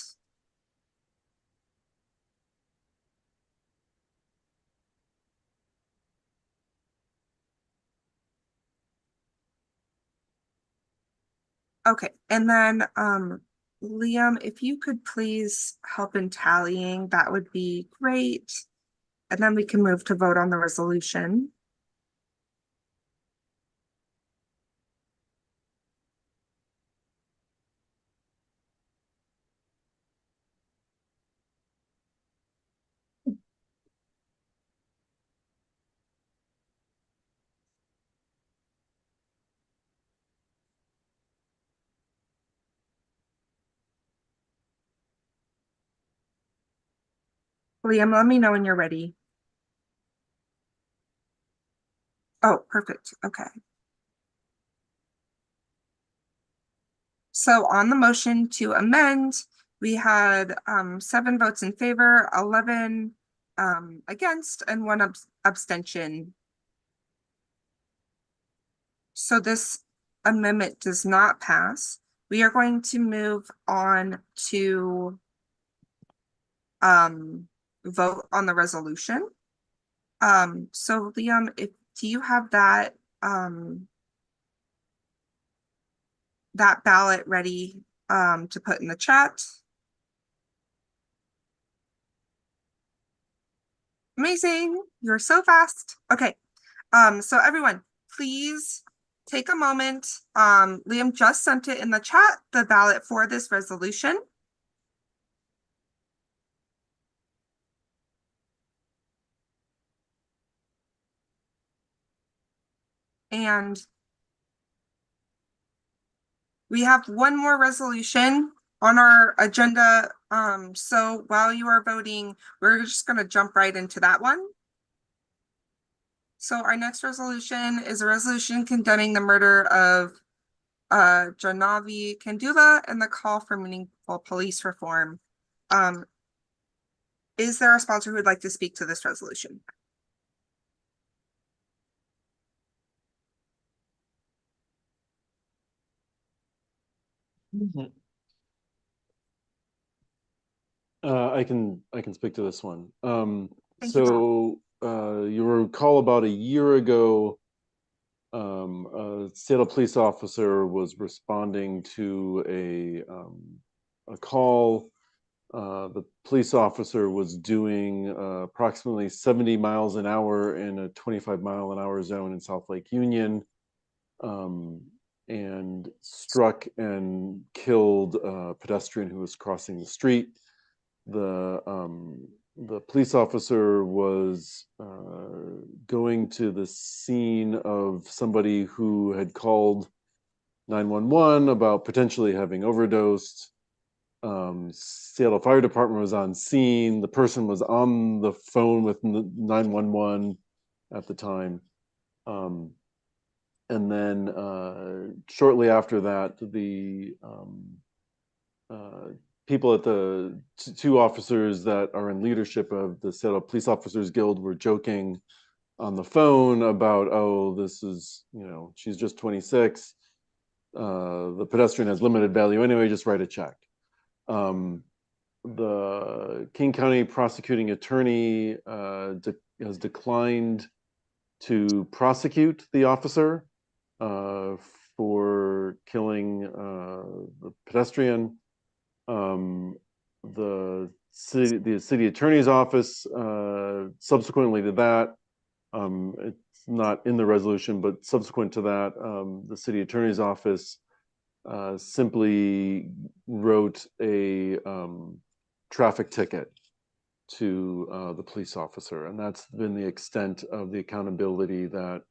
Okay, and then Liam, if you could please help in tallying, that would be great. And then we can move to vote on the resolution. Liam, let me know when you're ready. Oh, perfect. Okay. So on the motion to amend, we had 7 votes in favor, 11 against, and 1 abstention. So this amendment does not pass. We are going to move on to vote on the resolution. So Liam, do you have that that ballot ready to put in the chat? Amazing, you're so fast. Okay, so everyone, please take a moment. Liam just sent it in the chat, the ballot for this resolution. And we have one more resolution on our agenda. So while you are voting, we're just going to jump right into that one. So our next resolution is a resolution condemning the murder of Janavi Kandula and the call for meaningful police reform. Is there a sponsor who would like to speak to this resolution? I can speak to this one. So you recall about a year ago, a Seattle police officer was responding to a call. The police officer was doing approximately 70 miles an hour in a 25-mile-an-hour zone in South Lake Union, and struck and killed a pedestrian who was crossing the street. The police officer was going to the scene of somebody who had called 911 about potentially having overdosed. Seattle Fire Department was on scene. The person was on the phone with 911 at the time. And then shortly after that, the people at the two officers that are in leadership of the Seattle Police Officers Guild were joking on the phone about, oh, this is, you know, she's just 26. The pedestrian has limited value anyway, just write a check. The King County prosecuting attorney has declined to prosecute the officer for killing the pedestrian. The city attorney's office, subsequently to that, it's not in the resolution, but subsequent to that, the city attorney's office simply wrote a traffic ticket to the police officer, and that's been the extent of the accountability that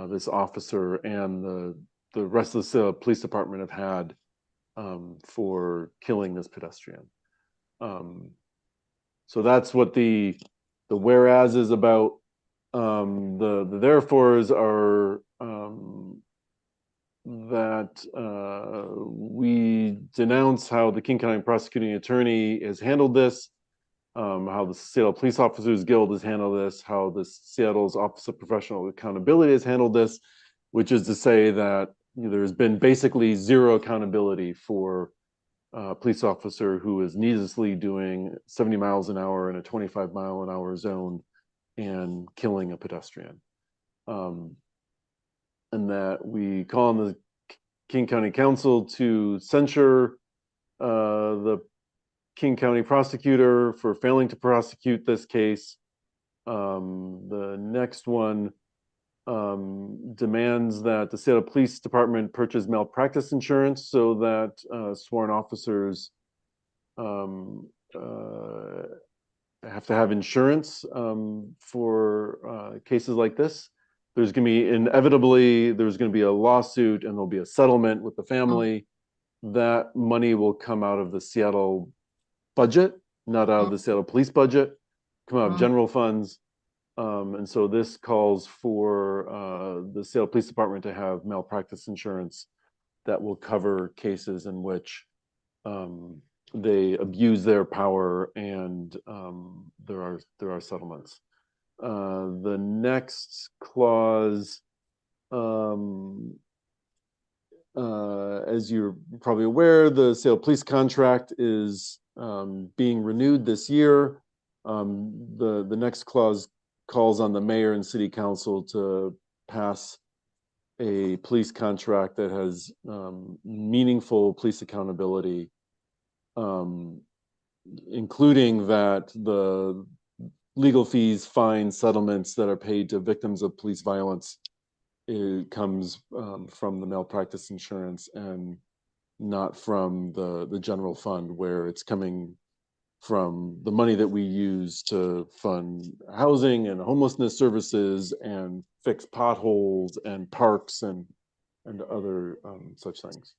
this officer and the rest of the police department have had for killing this pedestrian. So that's what the whereas is about. The therefores are that we denounce how the King County prosecuting attorney has handled this, how the Seattle Police Officers Guild has handled this, how the Seattle's Office of Professional Accountability has handled this, which is to say that there's been basically zero accountability for a police officer who is needlessly doing 70 miles an hour in a 25-mile-an-hour zone and killing a pedestrian. And that we call on the King County Council to censure the King County prosecutor for failing to prosecute this case. The next one demands that the Seattle Police Department purchase malpractice insurance so that sworn officers have to have insurance for cases like this. There's going to be inevitably, there's going to be a lawsuit and there'll be a settlement with the family. That money will come out of the Seattle budget, not out of the Seattle Police budget, come out of general funds. And so this calls for the Seattle Police Department to have malpractice insurance that will cover cases in which they abuse their power and there are settlements. The next clause, as you're probably aware, the Seattle Police contract is being renewed this year. The next clause calls on the mayor and city council to pass a police contract that has meaningful police accountability, including that the legal fees, fines, settlements that are paid to victims of police violence, it comes from the malpractice insurance and not from the general fund, where it's coming from the money that we use to fund housing and homelessness services and fix potholes and parks and other such things.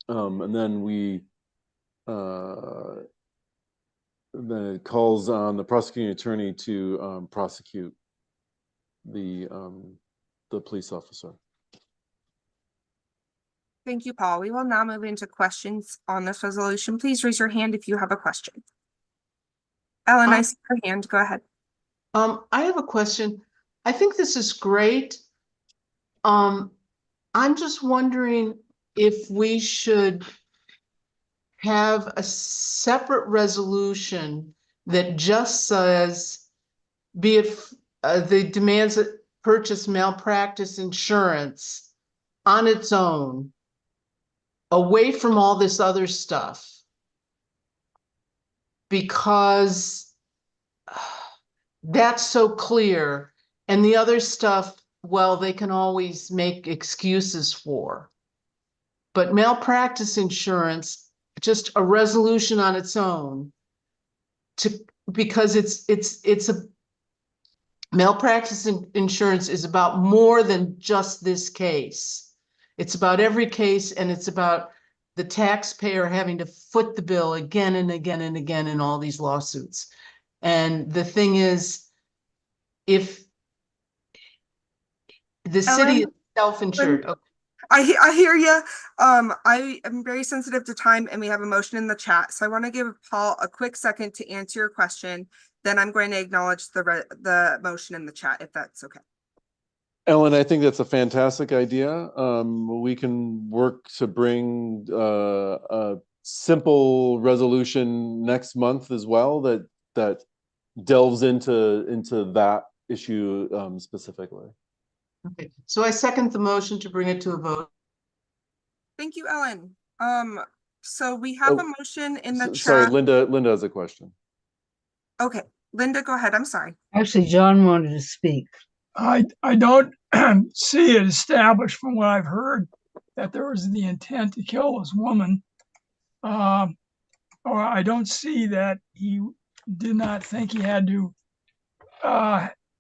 And then then it calls on the prosecuting attorney to prosecute the police officer. Thank you, Paul. We will now move into questions on this resolution. Please raise your hand if you have a question. Ellen, I see your hand. Go ahead. I have a question. I think this is great. I'm just wondering if we should have a separate resolution that just says, be it the demands that purchase malpractice insurance on its own, away from all this other stuff, because that's so clear, and the other stuff, well, they can always make excuses for. But malpractice insurance, just a resolution on its own, because it's a malpractice insurance is about more than just this case. It's about every case, and it's about the taxpayer having to foot the bill again and again and again in all these lawsuits. And the thing is, if The city is Ellen? self-insured. Okay. I hear you. I am very sensitive to time and we have a motion in the chat. So I want to give Paul a quick second to answer your question. Then I'm going to acknowledge the motion in the chat, if that's okay. Ellen, I think that's a fantastic idea. We can work to bring a simple resolution next month as well that delves into that issue specifically. Okay, so I second the motion to bring it to a vote. Thank you, Ellen. So we have a Oh, motion in the chat. Sorry, Linda has a question. Okay, Linda, go ahead. I'm sorry. Actually, John wanted to speak. I don't see it established from what I've heard that there was the intent to kill this woman. Or I don't see that he did not think he had to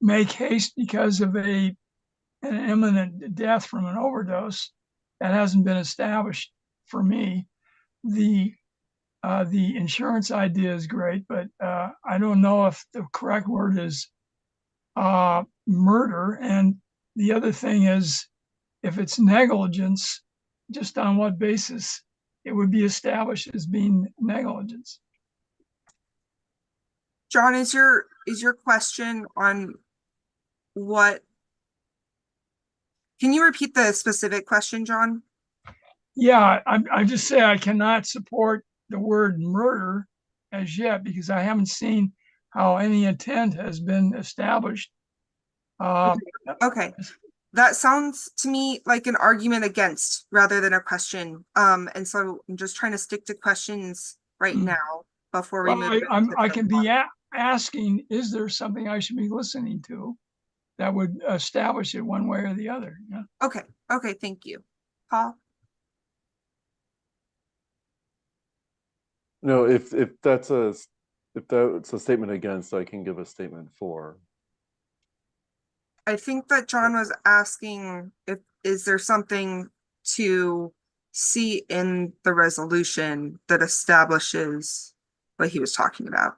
make haste because of an imminent death from an overdose. That hasn't been established for me. The insurance idea is great, but I don't know if the correct word is murder. And the other thing is, if it's negligence, just on what basis it would be established as being negligence? John, is your question on what? Can you repeat the specific question, John? Yeah, I just say I cannot support the word murder as yet because I haven't seen how any intent has been established. Okay. That sounds to me like an argument against rather than a question. And so I'm just trying to stick to questions right now before we move. I can be asking, is there something I should be listening to that would establish it one way or the other? Yeah. Okay. Okay. Thank you. Paul? No, if that's a statement against, I can give a statement for. I think that John was asking is there something to see in the resolution that establishes what he was talking about?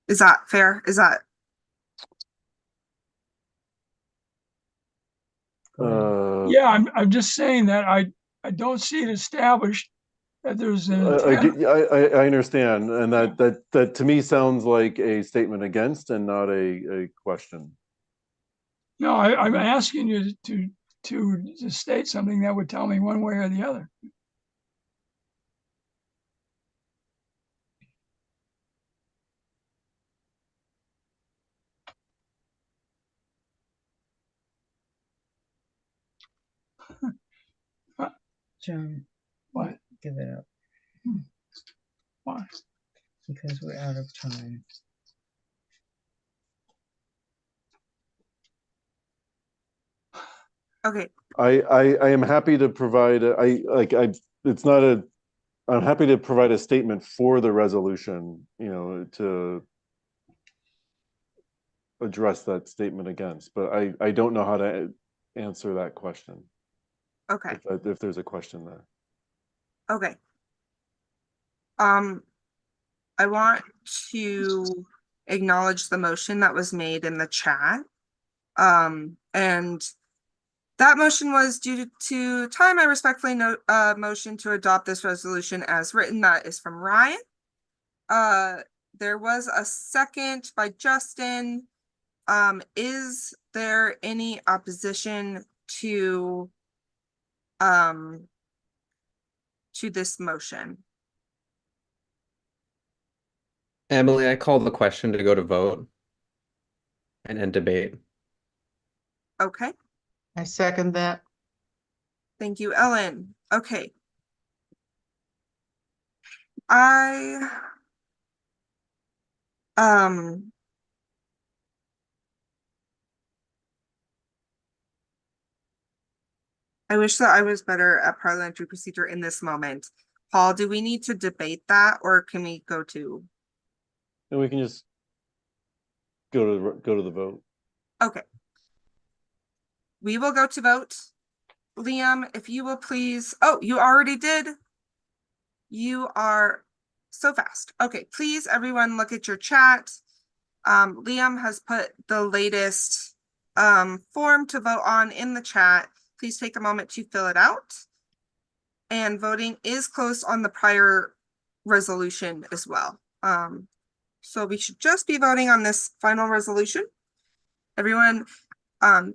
Is that fair? Is that? Yeah, I'm just saying that I don't see it established that there's an intent. I understand, and that to me sounds like a statement against and not a question. No, I'm asking you to state something that would tell me one way or the other. John, what? Give it up. Why? Because we're out of time. Okay. I am happy to provide. I'm happy to provide a statement for the resolution. To address that statement against, but I don't know how to answer that question. Okay. If there's a question there. Okay. I want to acknowledge the motion that was made in the chat. And that motion was due to time. I respectfully motion to adopt this resolution as written. That is from Ryan. There was a second by Justin. Is there any opposition to this motion? Emily, I call the question to go to vote and end debate. Okay. I second that. Thank you, Ellen. Okay. I wish that I was better at parliamentary procedure in this moment. Paul, do we need to debate that or can we go to? And we can just go to the vote. Okay. We will go to vote. Liam, if you will please. Oh, you already did. You are so fast. Okay, please everyone look at your chat. Liam has put the latest form to vote on in the chat. Please take a moment to fill it out. And voting is closed on the prior resolution as well. So we should just be voting on this final resolution. Everyone,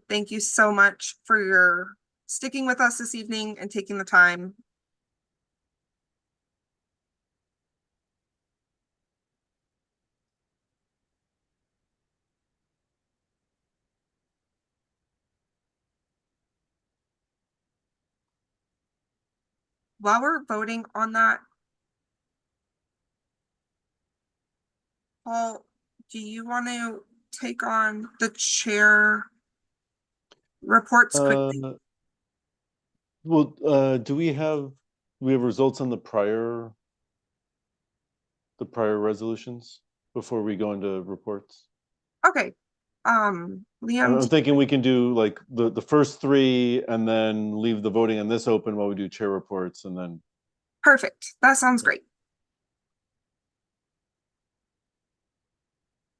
thank you so much for your sticking with us this evening and taking the time. While we're voting on that, Paul, do you want to take on the chair reports quickly? Well, do we have results on the prior resolutions before we go into reports? Okay. Liam, I'm thinking we can do like the first three and then leave the voting on this open while we do chair reports and then. Perfect. That sounds great.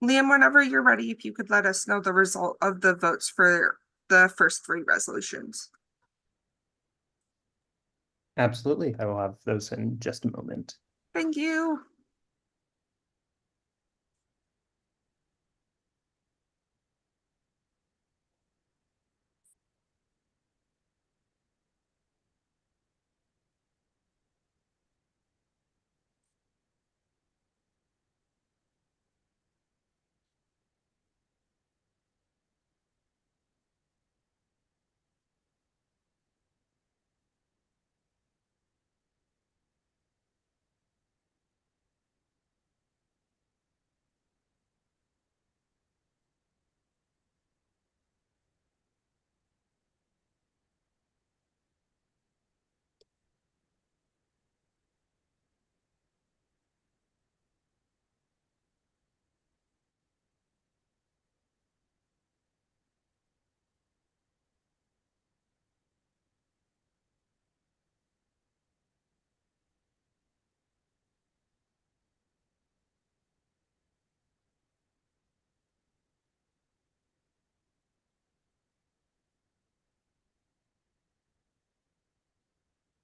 Liam, whenever you're ready, if you could let us know the result of the votes for the first three resolutions. Absolutely. I will have those in just a moment. Thank you.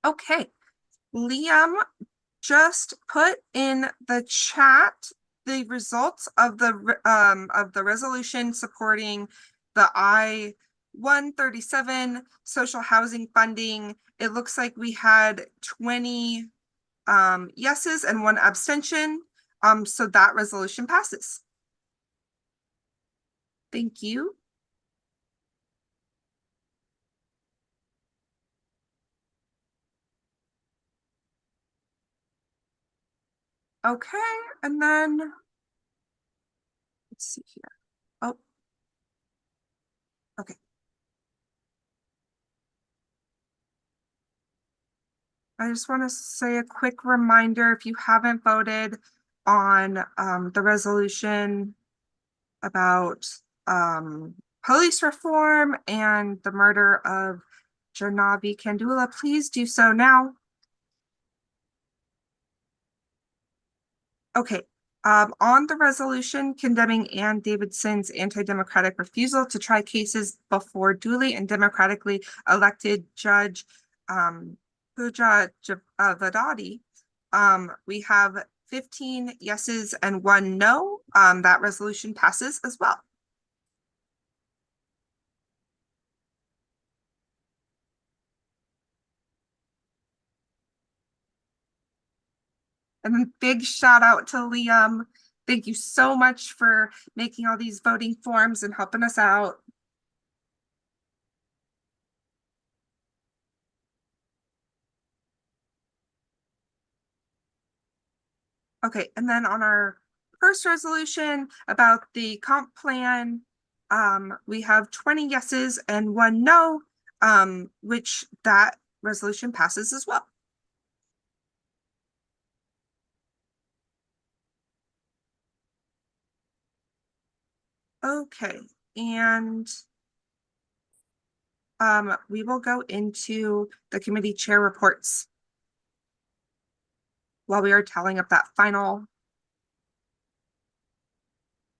Okay, Liam just put in the chat the results of the resolution supporting the I-137 social housing funding. It looks like we had 20 yeses and 1 abstention. So that resolution passes. Thank you. Okay, and then let's see here. Oh, okay. I just want to say a quick reminder, if you haven't voted on the resolution about police reform and the murder of Janavi Kandula, please do so now. Okay, on the resolution condemning Ann Davidson's anti-democratic refusal to try cases before duly and democratically elected Judge Pooja Vadadi, we have 15 yeses and 1 no. That resolution passes as well. And then big shout out to Liam. Thank you so much for making all these voting forms and helping us out. Okay, and then on our first resolution about the comp plan, we have 20 yeses and 1 no, which that resolution passes as well. Okay, and we will go into the committee chair reports while we are tallying up that final.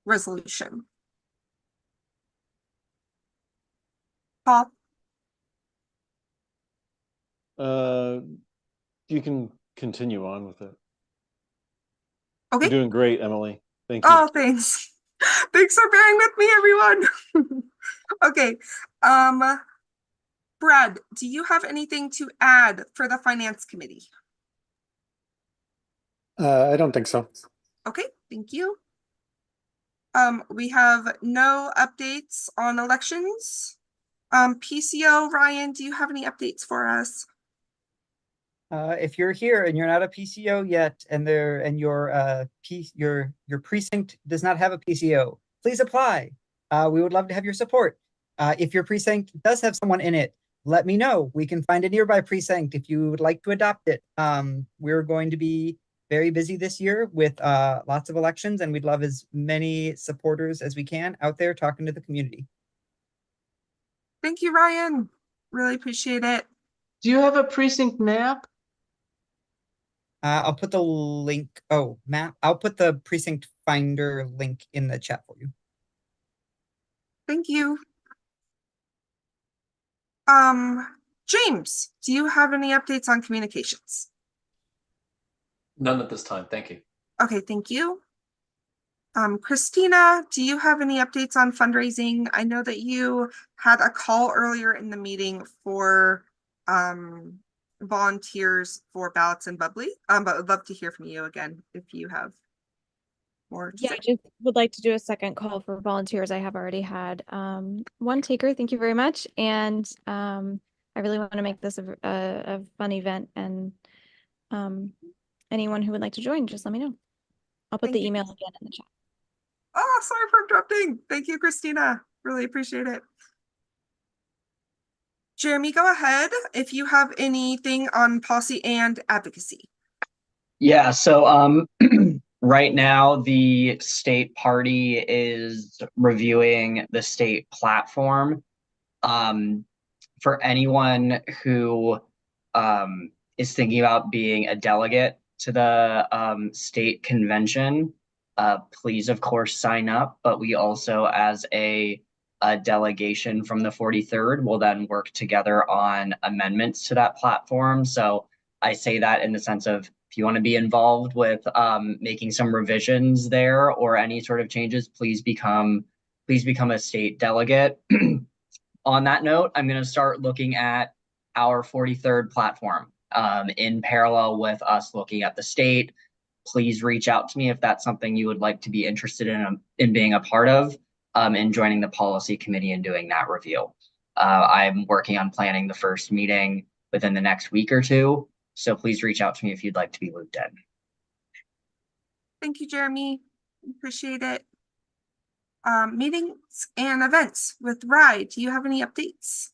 resolution? Paul? You can continue on with it. Okay. You're doing great, Emily. Thank you. Oh, thanks. Thanks for bearing with me, everyone. Okay. Brad, do you have anything to add for the Finance Committee? I don't think so. Okay, thank you. We have no updates on elections. PCO, Ryan, do you have any updates for us? If you're here and you're not a PCO yet, and your precinct does not have a PCO, please apply. We would love to have your support. If your precinct does have someone in it, let me know. We can find a nearby precinct if you would like to adopt it. We're going to be very busy this year with lots of elections, and we'd love as many supporters as we can out there talking to the community. Thank you, Ryan. Really appreciate it. Do you have a precinct map? I'll put the link. Oh, map. I'll put the precinct finder link in the chat for you. Thank you. James, do you have any updates on communications? None at this time. Thank you. Okay, thank you. Christina, do you have any updates on fundraising? I know that you had a call earlier in the meeting for volunteers for Ballots and Bubbly, but would love to hear from you again if you have more to Yeah, say. I just would like to do a second call for volunteers. I have already had one taker. Thank you very much. And I really want to make this a fun event, and anyone who would like to join, just let me know. I'll put Thank the you. email again in the chat. Oh, sorry for interrupting. Thank you, Christina. Really appreciate it. Jeremy, go ahead if you have anything on policy and advocacy. Yeah, so right now the state party is reviewing the state platform. For anyone who is thinking about being a delegate to the state convention, please, of course, sign up. But we also, as a delegation from the 43rd, will then work together on amendments to that platform. So I say that in the sense of, if you want to be involved with making some revisions there or any sort of changes, please become a state delegate. On that note, I'm going to start looking at our 43rd platform in parallel with us looking at the state. Please reach out to me if that's something you would like to be interested in being a part of, and joining the policy committee and doing that review. I'm working on planning the first meeting within the next week or two, so please reach out to me if you'd like to be looped in. Thank you, Jeremy. Appreciate it. Meetings and events with Rye. Do you have any updates?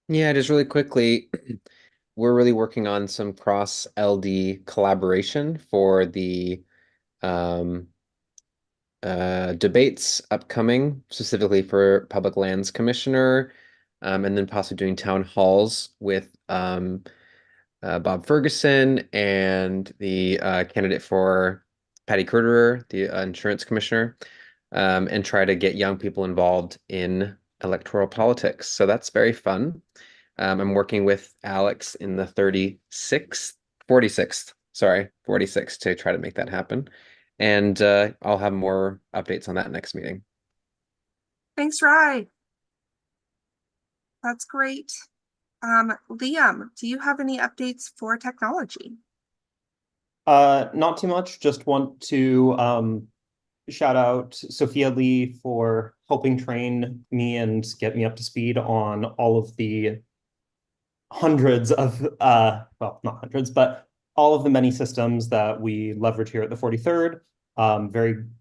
Yeah, just really quickly, we're really working on some cross LD collaboration for the debates upcoming, specifically for Public Lands Commissioner, and then possibly doing town halls with Bob Ferguson and the candidate for Patty Curterer, the insurance commissioner, and try to get young people involved in electoral politics. So that's very fun. I'm working with Alex in the 46th to try to make that happen. And I'll have more updates on that next meeting. Thanks, Rye. That's great. Liam, do you have any updates for technology? Not too much. Just want to shout out Sophia Lee for helping train me and get me up to speed on all of the hundreds of, well, not hundreds, but all of the many systems that we leverage here at the 43rd.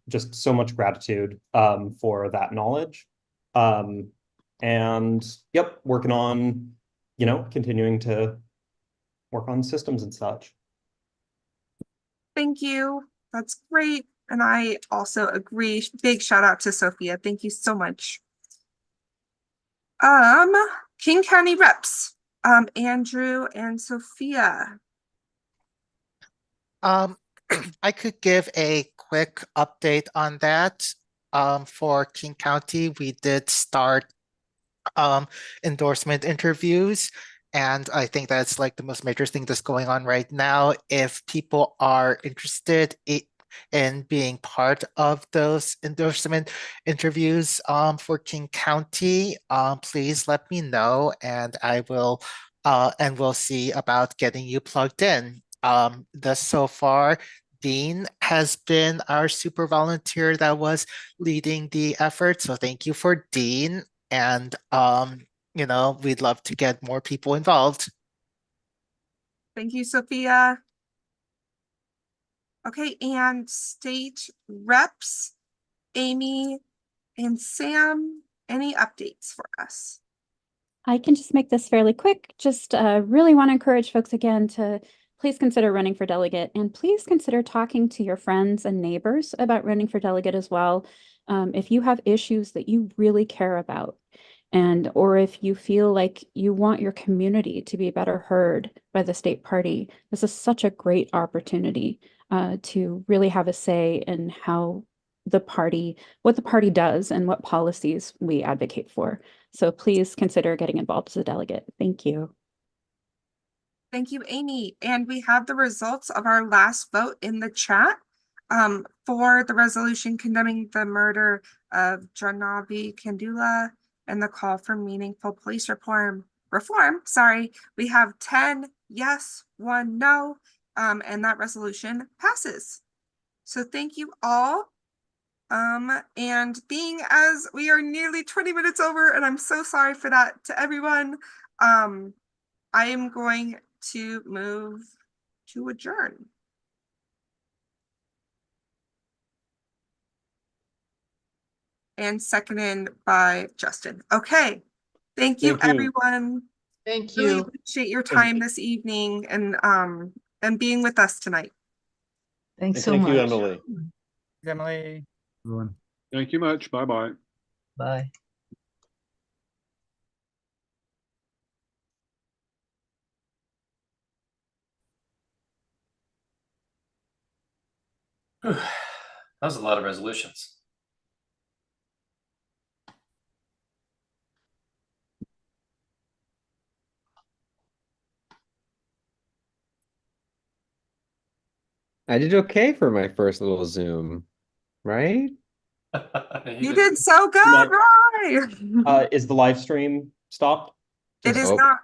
Just so much gratitude for that knowledge. And yep, working on, continuing to work on systems and such. Thank you. That's great. And I also agree. Big shout out to Sophia. Thank you so much. King County reps, Andrew and Sophia. I could give a quick update on that. for King County, we did start endorsement interviews. And I think that's like the most major thing that's going on right now. If people are interested in being part of those endorsement interviews for King County, please let me know and and we'll see about getting you plugged in. Thus so far, Dean has been our super volunteer that was leading the effort. So thank you for Dean. And we'd love to get more people involved. Thank you, Sophia. Okay, and state reps, Amy and Sam, any updates for us? I can just make this fairly quick. Just really want to encourage folks again to please consider running for delegate, and please consider talking to your friends and neighbors about running for delegate as well. If you have issues that you really care about, or if you feel like you want your community to be better heard by the state party, this is such a great opportunity to really have a say in how what the party does and what policies we advocate for. So please consider getting involved as a delegate. Thank you. Thank you, Amy. And we have the results of our last vote in the chat for the resolution condemning the murder of Janavi Kandula and the call for meaningful police reform. We have 10 yes, 1 no, and that resolution passes. So thank you all. And being as we are nearly 20 minutes over, and I'm so sorry for that to everyone, I am going to move to adjourn. And seconded by Justin. Okay. Thank you, everyone. Thank Really you. appreciate your time this evening and being with us tonight. Thanks so Thank much. you, Emily. Emily. Everyone. Thank you much. Bye-bye. Bye. That was a lot of resolutions. I did okay for my first little Zoom, right? You did so good, Roy. Is the live stream stopped? It is Oh. not.